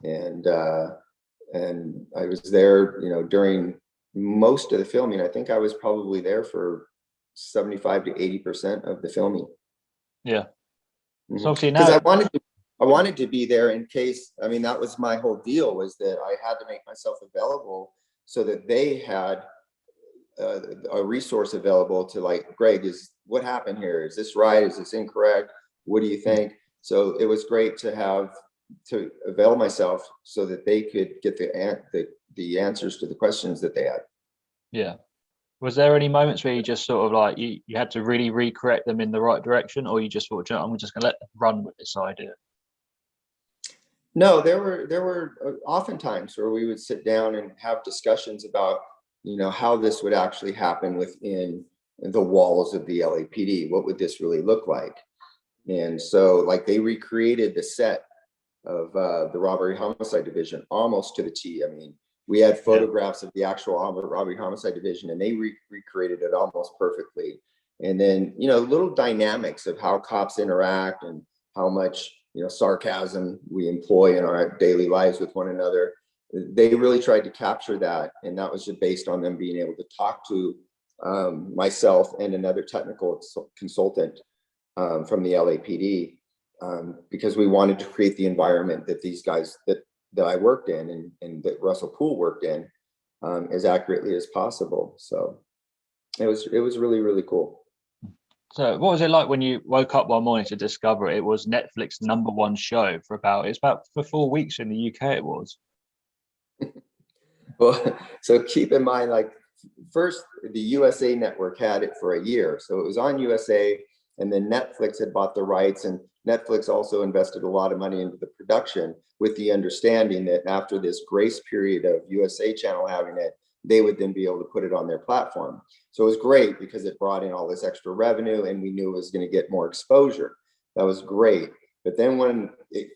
and I was there, during most of the filming. I think I was probably there for 75 to 80% of the filming. Yeah. Mm-hmm. So obviously because now I wanted to be there in case. I mean, that was my whole deal, was that I had to make myself available so that they had a resource available to like, Greg, is what happened here? Is this right? Is this incorrect? What do you think? So it was great to avail myself so that they could get the answers to the questions that they had. Yeah. Was there any moments where you just sort of like you had to really recorrect them in the right direction, or you just thought, I'm just going to let them run with this idea? No, there were often times where we would sit down and have discussions about, how this would actually happen within the walls of the LAPD. What would this really look like? And so, like, they recreated the set of the robbery homicide division almost to the T. I mean, we had photographs of the actual robbery homicide division, and they recreated it almost perfectly. And then, little dynamics of how cops interact and how much, sarcasm we employ in our daily lives with one another. They really tried to capture that. And that was just based on them being able to talk to myself and another technical consultant from the LAPD, because we wanted to create the environment that these guys that I worked in and that Russell Poole worked in as accurately as possible. So it was really, really cool. So what was it like when you woke up one morning to discover it was Netflix's #1 show for 4 weeks in the UK it was? Well, so keep in mind, like, first the USA network had it for a year. So it was on USA, and then Netflix had bought the rights, and Netflix also invested a lot of money into the production with the understanding that after this grace period of USA channel having it, they would then be able to put it on their platform. So it was great because it brought in all this extra revenue, and we knew it was going to get more exposure. That was great. But then when it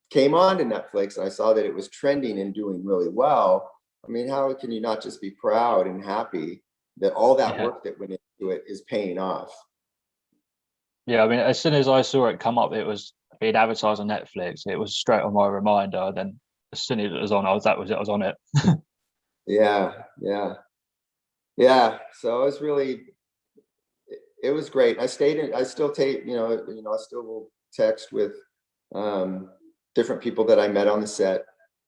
came on to Netflix and I saw that it was trending and doing really well, I mean, how can you not just be proud and happy that all that work that went into it is paying off? Yeah, I mean, as soon as I saw it come up, it was being advertised on Netflix. It was straight on my reminder. Then as soon as it was on, I was on it. Yeah. So it was great. I still take, I still will text with different people that I met on the set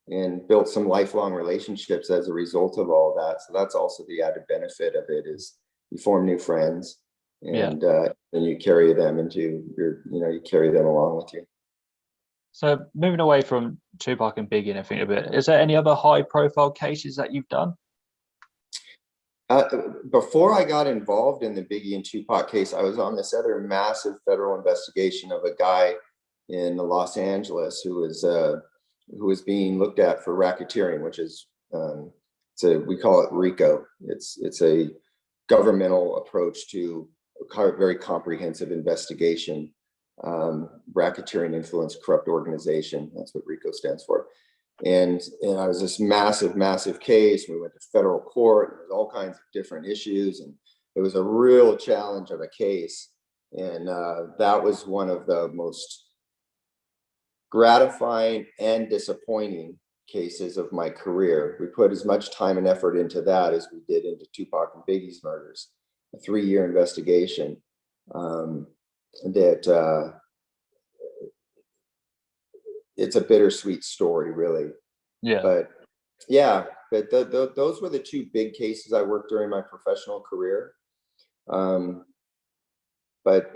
and built some lifelong relationships as a result of all that. So that's also the added benefit of it, is you form new friends, and then you carry them into you carry them along with you. So moving away from Tupac and Biggie and everything a bit, is there any other high profile cases that you've done? Before I got involved in the Biggie and Tupac case, I was on this other massive federal investigation of a guy in Los Angeles who was being looked at for racketeering, which is we call it RICO. It's a governmental approach to a very comprehensive investigation. Racketeering, influence, corrupt organization. That's what RICO stands for. And I was this massive case. We went to federal court. There was all kinds of different issues, and it was a real challenge of a case. And that was one of the most gratifying and disappointing cases of my career. We put as much time and effort into that as we did into Tupac and Biggie's murders. A 3-year investigation that it's a bittersweet story, really. Yeah. But those were the 2 big cases I worked during my professional career. But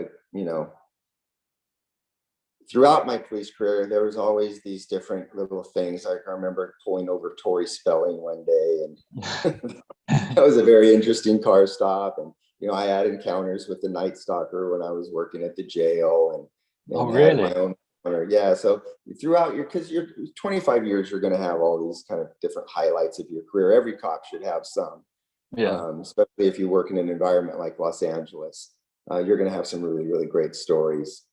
throughout my police career, there was always these different little things. I remember pulling over Tori Spelling one day, and that was a very interesting car stop. And I had encounters with the Night Stalker when I was working at the jail, and really? had my own. Yeah. So throughout because you're 25 years, you're going to have all these kind of different highlights of your career. Every cop should have some. Yeah. Especially if you work in an environment like Los Angeles, you're going to have some really, really great stories.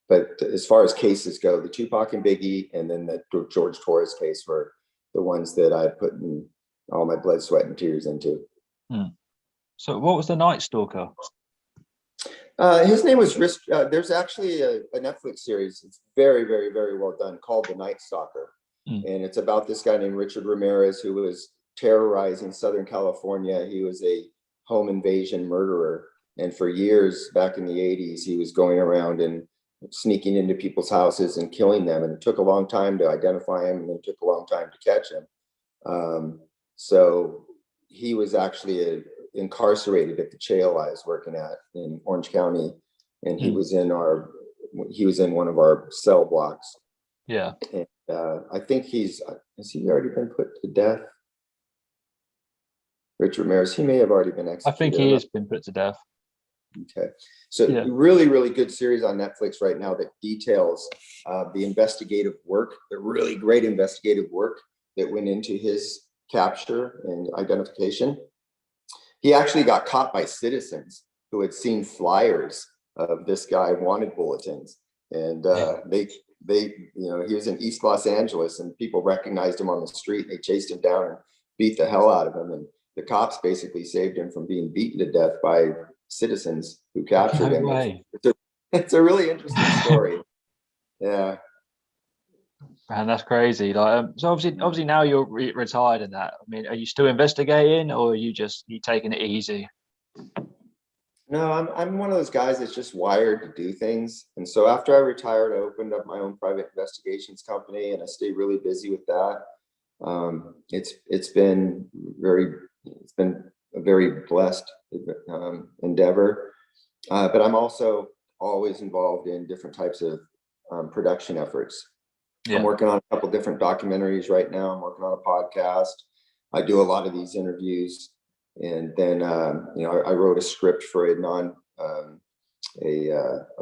But as far as cases go, the Tupac and Biggie, and then the George Torres case were the ones that I put in all my blood, sweat, and tears into. So what was the Night Stalker? His name was Risk. There's actually a Netflix series. It's very, very, very well done, called The Night Stalker. And it's about this guy named Richard Ramirez, who was terrorizing Southern California. He was a home invasion murderer. And for years back in the 80s, he was going around and sneaking into people's houses and killing them. And it took a long time to identify him, and it took a long time to catch him. So he was actually incarcerated at the jail I was working at in Orange County, and he was in one of our cell blocks. Yeah. And I think has he already been put to death? Rich Ramirez, he may have already been executed. I think he has been put to death. Okay. So really, really good series on Netflix right now that details the investigative work, the really great investigative work that went into his capture and identification. He actually got caught by citizens who had seen flyers of this guy wanted bulletins. And they, he was in East Los Angeles, and people recognized him on the street. They chased him down and beat the hell out of him. And the cops basically saved him from being beaten to death by citizens who captured him. Way. It's a really interesting story. Yeah. Man, that's crazy. Like, so obviously now you're retired in that. I mean, are you still investigating, or are you taking it easy? No, I'm one of those guys that's just wired to do things. And so after I retired, I opened up my own private investigations company, and I stay really busy with that. It's been a very blessed endeavor, but I'm also always involved in different types of production efforts. I'm working on a couple different documentaries right now. I'm working on a podcast. I do a lot of these interviews, and then I wrote a script for a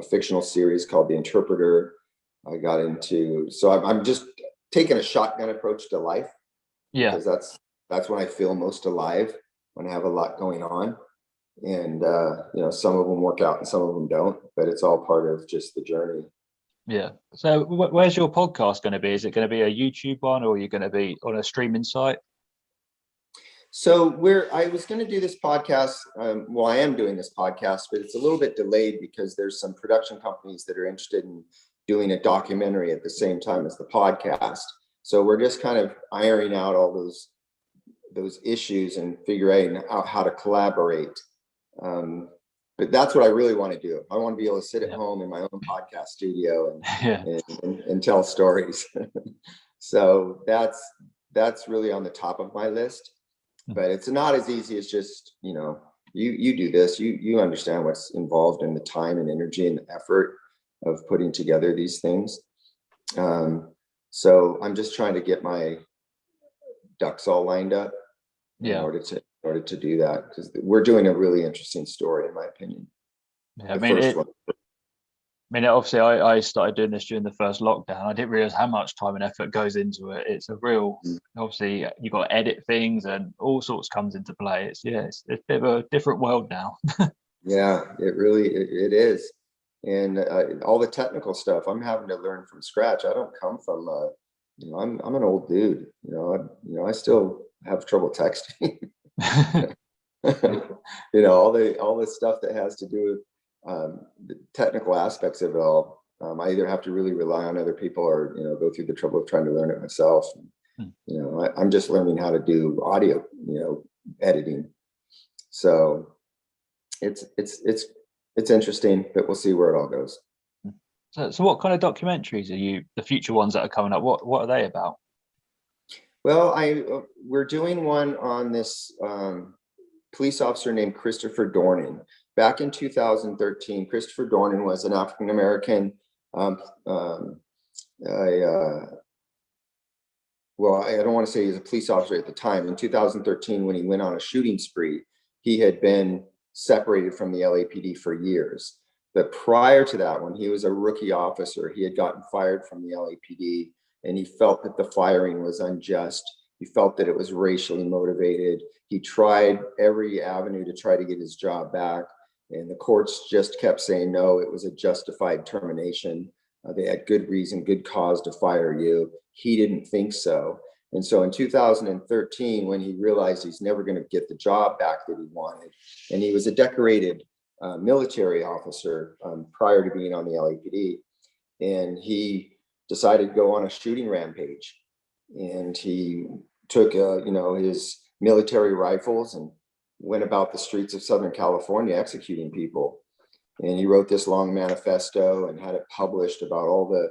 fictional series called The Interpreter. I got into, so I'm just taking a shotgun approach to life. Yeah, because that's when I feel most alive, when I have a lot going on, and some of them work out and some of them don't, but it's all part of just the journey. Yeah. So where's your podcast going to be? Is it going to be a YouTube one, or are you going to be on a streaming site? So I was going to do this podcast. I am doing this podcast, but it's a little bit delayed because there's some production companies that are interested in doing a documentary at the same time as the podcast. So we're just kind of ironing out all those issues and figuring out how to collaborate. But that's what I really want to do. I want to be able to sit at home in my own podcast studio and tell stories. So that's really on the top of my list. But it's not as easy as just, you do this, you understand what's involved in the time and energy and the effort of putting together these things. So I'm just trying to get my ducks all lined up in order to do that, because we're doing a really interesting story, in my opinion. Obviously I started doing this during the first lockdown. I didn't realize how much time and effort goes into it. It's a real, obviously you've got to edit things and all sorts comes into play. It's a bit of a different world now. Yeah, it is. And all the technical stuff I'm having to learn from scratch. I don't come from I'm an old dude, I still have trouble texting. All the stuff that has to do with the technical aspects of it all. I either have to really rely on other people or go through the trouble of trying to learn it myself. I'm just learning how to do audio editing. So it's interesting, but we'll see where it all goes. So what kind of documentaries are the future ones that are coming up? What are they about? Well, we're doing one on this police officer named Christopher Dornan. Back in 2013, Christopher Dornan was an African-American, I don't want to say he was a police officer at the time. In 2013, when he went on a shooting spree, he had been separated from the LAPD for years. But prior to that, when he was a rookie officer, he had gotten fired from the LAPD, and he felt that the firing was unjust. He felt that it was racially motivated. He tried every avenue to try to get his job back, and the courts just kept saying, no, it was a justified termination. They had good reason, good cause to fire you. He didn't think so. And so in 2013, when he realized he's never going to get the job back that he wanted, and he was a decorated military officer prior to being on the LAPD, and he decided to go on a shooting rampage. And he took his military rifles and went about the streets of Southern California executing people. And he wrote this long manifesto and had it published about all the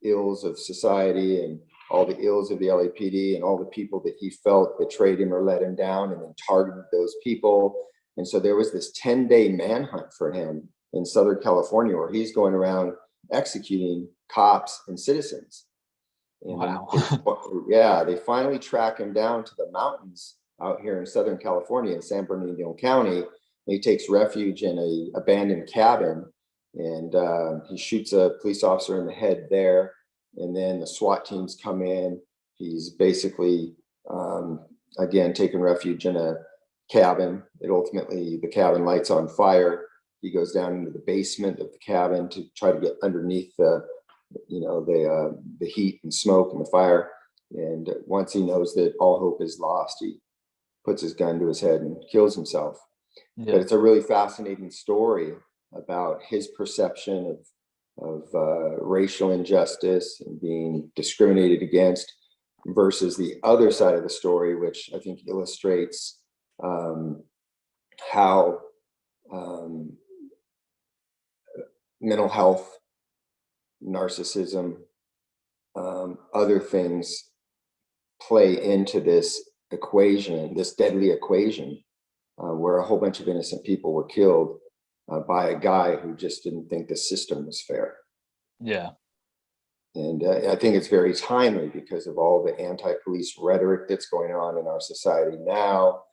ills of society and all the ills of the LAPD and all the people that he felt betrayed him or let him down, and then targeted those people. And so there was this 10-day manhunt for him in Southern California where he's going around executing cops and citizens. And Wow. they finally track him down to the mountains out here in Southern California in San Bernardino County. And he takes refuge in an abandoned cabin, and he shoots a police officer in the head there. And then the SWAT teams come in. He's basically, again, taking refuge in a cabin. The cabin lights on fire. He goes down into the basement of the cabin to try to get underneath the heat and smoke and the fire. And once he knows that all hope is lost, he puts his gun to his head and kills himself. Yeah. But it's a really fascinating story about his perception of racial injustice and being discriminated against versus the other side of the story, which I think illustrates how mental health, narcissism, other things play into this equation, this deadly equation, where a whole bunch of innocent people were killed by a guy who just didn't think the system was fair. Yeah. And I think it's very timely because of all the anti-police rhetoric that's going on in our society now,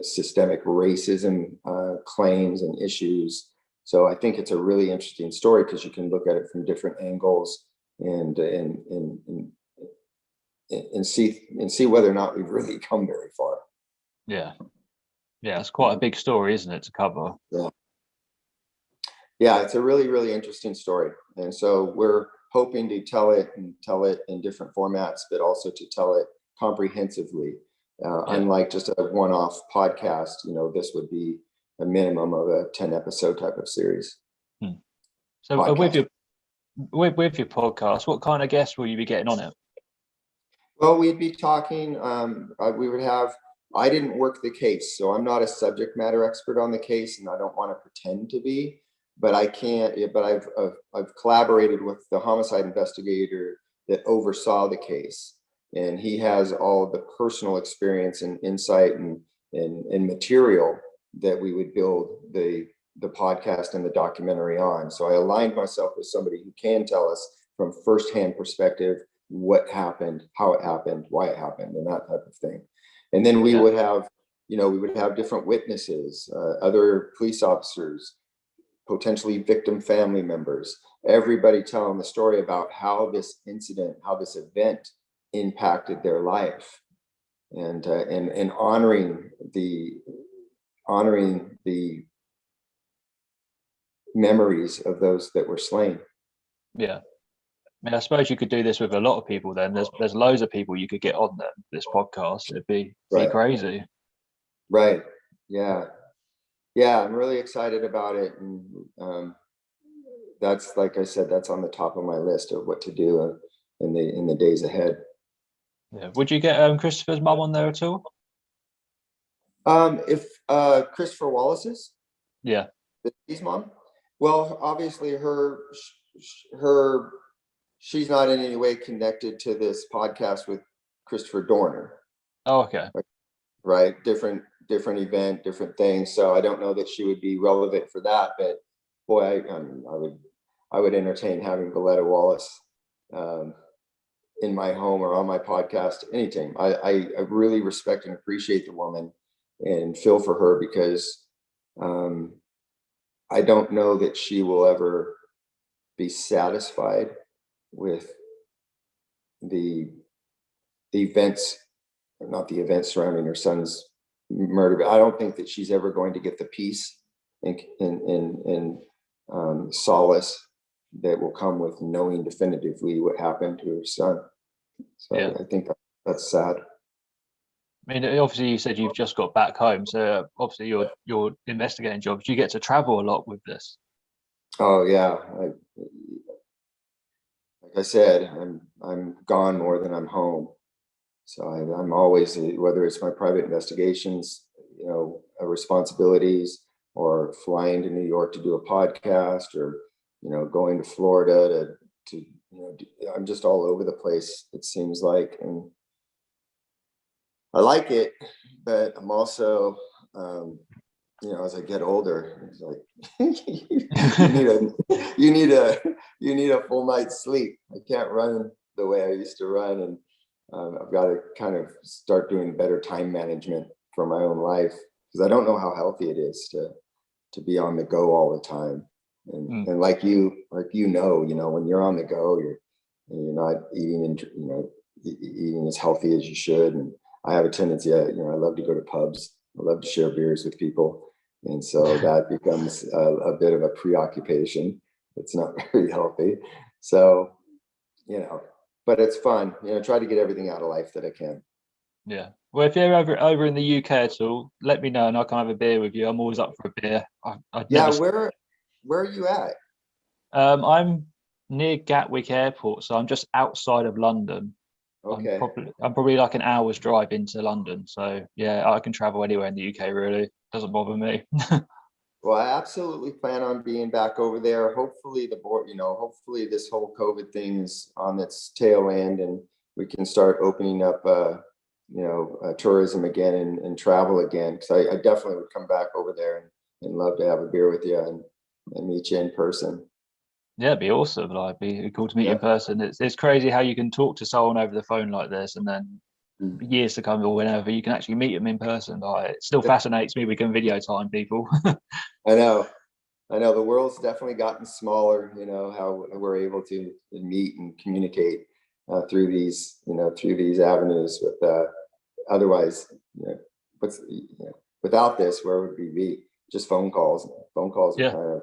systemic racism claims and issues. So I think it's a really interesting story because you can look at it from different angles and see whether or not we've really come very far. Yeah. Yeah, it's quite a big story, isn't it, to cover? Yeah, it's a really, really interesting story. And so we're hoping to tell it in different formats, but also to tell it comprehensively. Unlike just a one-off podcast, this would be a minimum of a 10-episode type of series. So with your podcast, what kind of guests will you be getting on it? Well, we'd be talking, we would have, I didn't work the case, so I'm not a subject matter expert on the case, and I don't want to pretend to be, but I've collaborated with the homicide investigator that oversaw the case, and he has all of the personal experience and insight and material that we would build the podcast and the documentary on. So I aligned myself with somebody who can tell us from firsthand perspective what happened, how it happened, why it happened, and that type of thing. And then we would have, different witnesses, other police officers, potentially victim family members, everybody telling the story about how this event impacted their life, and honoring the memories of those that were slain. Yeah. I mean, I suppose you could do this with a lot of people then. There's loads of people you could get on this podcast. It'd be crazy. Right. Yeah. Yeah, I'm really excited about it. And that's, like I said, that's on the top of my list of what to do in the days ahead. Yeah. Would you get Christopher's mum on there at all? If Christopher Wallace's? Yeah. His mom? Well, obviously she's not in any way connected to this podcast with Christopher Dorner. Oh, okay. Right. Different event, different things. So I don't know that she would be relevant for that, but boy, I would entertain having Valletta Wallace in my home or on my podcast anytime. I really respect and appreciate the woman and feel for her because I don't know that she will ever be satisfied with the events, not the events surrounding her son's murder, but I don't think that she's ever going to get the peace and solace that will come with knowing definitively what happened to her son. So I think that's sad. I mean, obviously you said you've just got back home, so obviously your investigating job, do you get to travel a lot with this? Oh yeah, like I said, I'm gone more than I'm home. So I'm always, whether it's my private investigations, responsibilities, or flying to New York to do a podcast, or going to Florida to I'm just all over the place, it seems like, and I like it, but I'm also, as I get older, it's like you need a full night's sleep. I can't run the way I used to run, and I've got to kind of start doing better time management for my own life, because I don't know how healthy it is to be on the go all the time. And like when you're on the go, you're not eating and eating as healthy as you should. And I have a tendency, I love to go to pubs. I love to share beers with people, and so that becomes a bit of a preoccupation. It's not very healthy. So, but it's fun. Try to get everything out of life that I can. Yeah. Well, if you're over in the UK at all, let me know and I can have a beer with you. I'm always up for a beer. Where are you at? I'm near Gatwick Airport, so I'm just outside of London. Okay. I'm probably like an hour's drive into London. So yeah, I can travel anywhere in the UK. Really, doesn't bother me. Well, I absolutely plan on being back over there. Hopefully hopefully this whole COVID thing is on its tail end, and we can start opening up, tourism again and travel again. Because I definitely would come back over there and love to have a beer with you and meet you in person. Yeah, it'd be awesome. Like, it'd be cool to meet you in person. It's crazy how you can talk to someone over the phone like this, and then years to come or whenever you can actually meet them in person. Like, it still fascinates me we can video time people. I know the world's definitely gotten smaller, how we're able to meet and communicate through these avenues. With otherwise, without this, where would we be? Just phone calls. Phone calls are kind of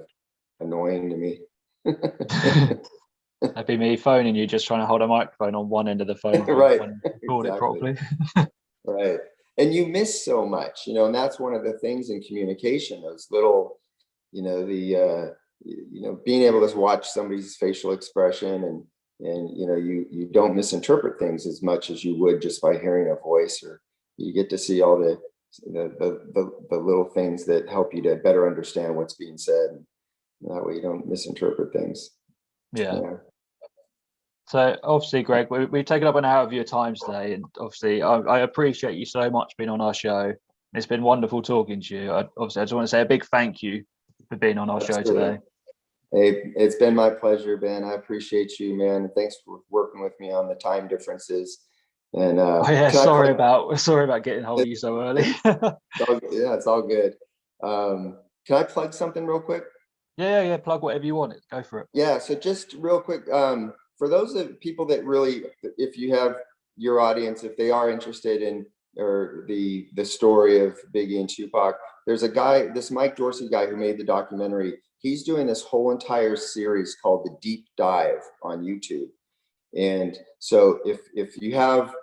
annoying to me. That'd be me phoning you, just trying to hold a microphone on one end of the phone, right? Record it properly. Right, and you miss so much, and that's one of the things in communication. Those little, being able to watch somebody's facial expression, and you don't misinterpret things as much as you would just by hearing a voice, or you get to see all the little things that help you to better understand what's being said. That way you don't misinterpret things. Yeah. So obviously, Greg, we've taken up an hour of your time today, and obviously I appreciate you so much being on our show. It's been wonderful talking to you. I just want to say a big thank you for being on our show today. Hey, it's been my pleasure, Ben. I appreciate you, man. Thanks for working with me on the time differences. And sorry about getting hold of you so early. It's all good. Can I plug something real quick? Yeah. Plug whatever you want. Go for it. Yeah. So just real quick, for those of people that really, if you have your audience, if they are interested in the story of Biggie and Tupac, there's a guy, this Mike Dorsey guy who made the documentary. He's doing this whole entire series called The Deep Dive on YouTube. And so if you have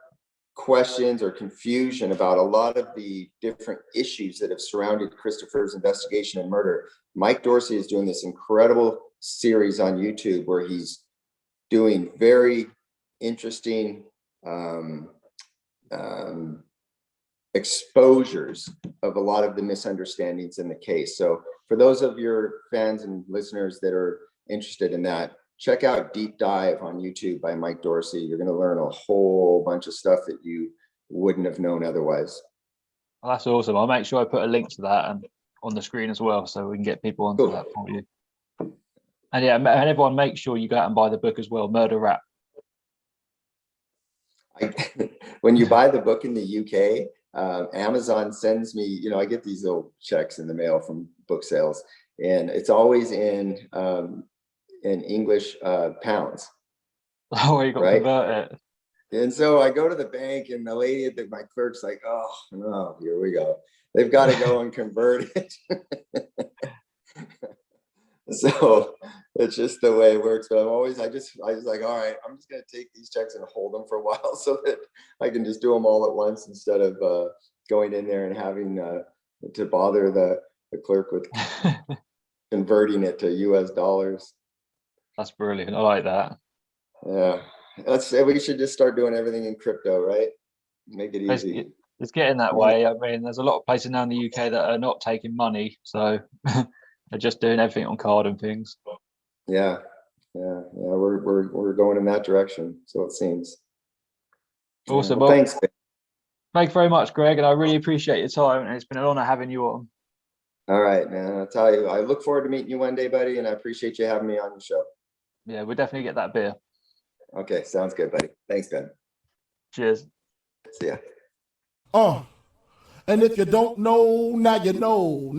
questions or confusion about a lot of the different issues that have surrounded Christopher's investigation and murder, Mike Dorsey is doing this incredible series on YouTube where he's doing very interesting exposures of a lot of the misunderstandings in the case. So for those of your fans and listeners that are interested in that, check out Deep Dive on YouTube by Mike Dorsey. You're going to learn a whole bunch of stuff that you wouldn't have known otherwise. Well, that's awesome. I'll make sure I put a link to that and on the screen as well, so we can get people onto that for you. And yeah, and everyone, make sure you go out and buy the book as well, Murder Rap. When you buy the book in the UK, Amazon sends me, I get these little checks in the mail from book sales, and it's always in English pounds. Oh, you got to convert it. And so I go to the bank, and the lady at my clerk's like, "Oh no, here we go. They've got to go and convert it." So it's just the way it works. But I just like, all right, I'm just going to take these checks and hold them for a while so that I can just do them all at once instead of going in there and having to bother the clerk with converting it to US dollars. That's brilliant. I like that. Yeah. We should just start doing everything in crypto, right? Make it easy. It's getting that way. I mean, there's a lot of places now in the UK that are not taking money, so they're just doing everything on card and things. Yeah. We're going in that direction, so it seems. Awesome. Well, Well, thanks. Ben. thanks very much, Greg, and I really appreciate your time. And it's been an honor having you on. All right, man. I'll tell you, I look forward to meeting you one day, buddy, and I appreciate you having me on your show. Yeah, we'll definitely get that beer. Okay, sounds good, buddy. Thanks, Ben. Cheers. See ya. And if you don't know, now you know.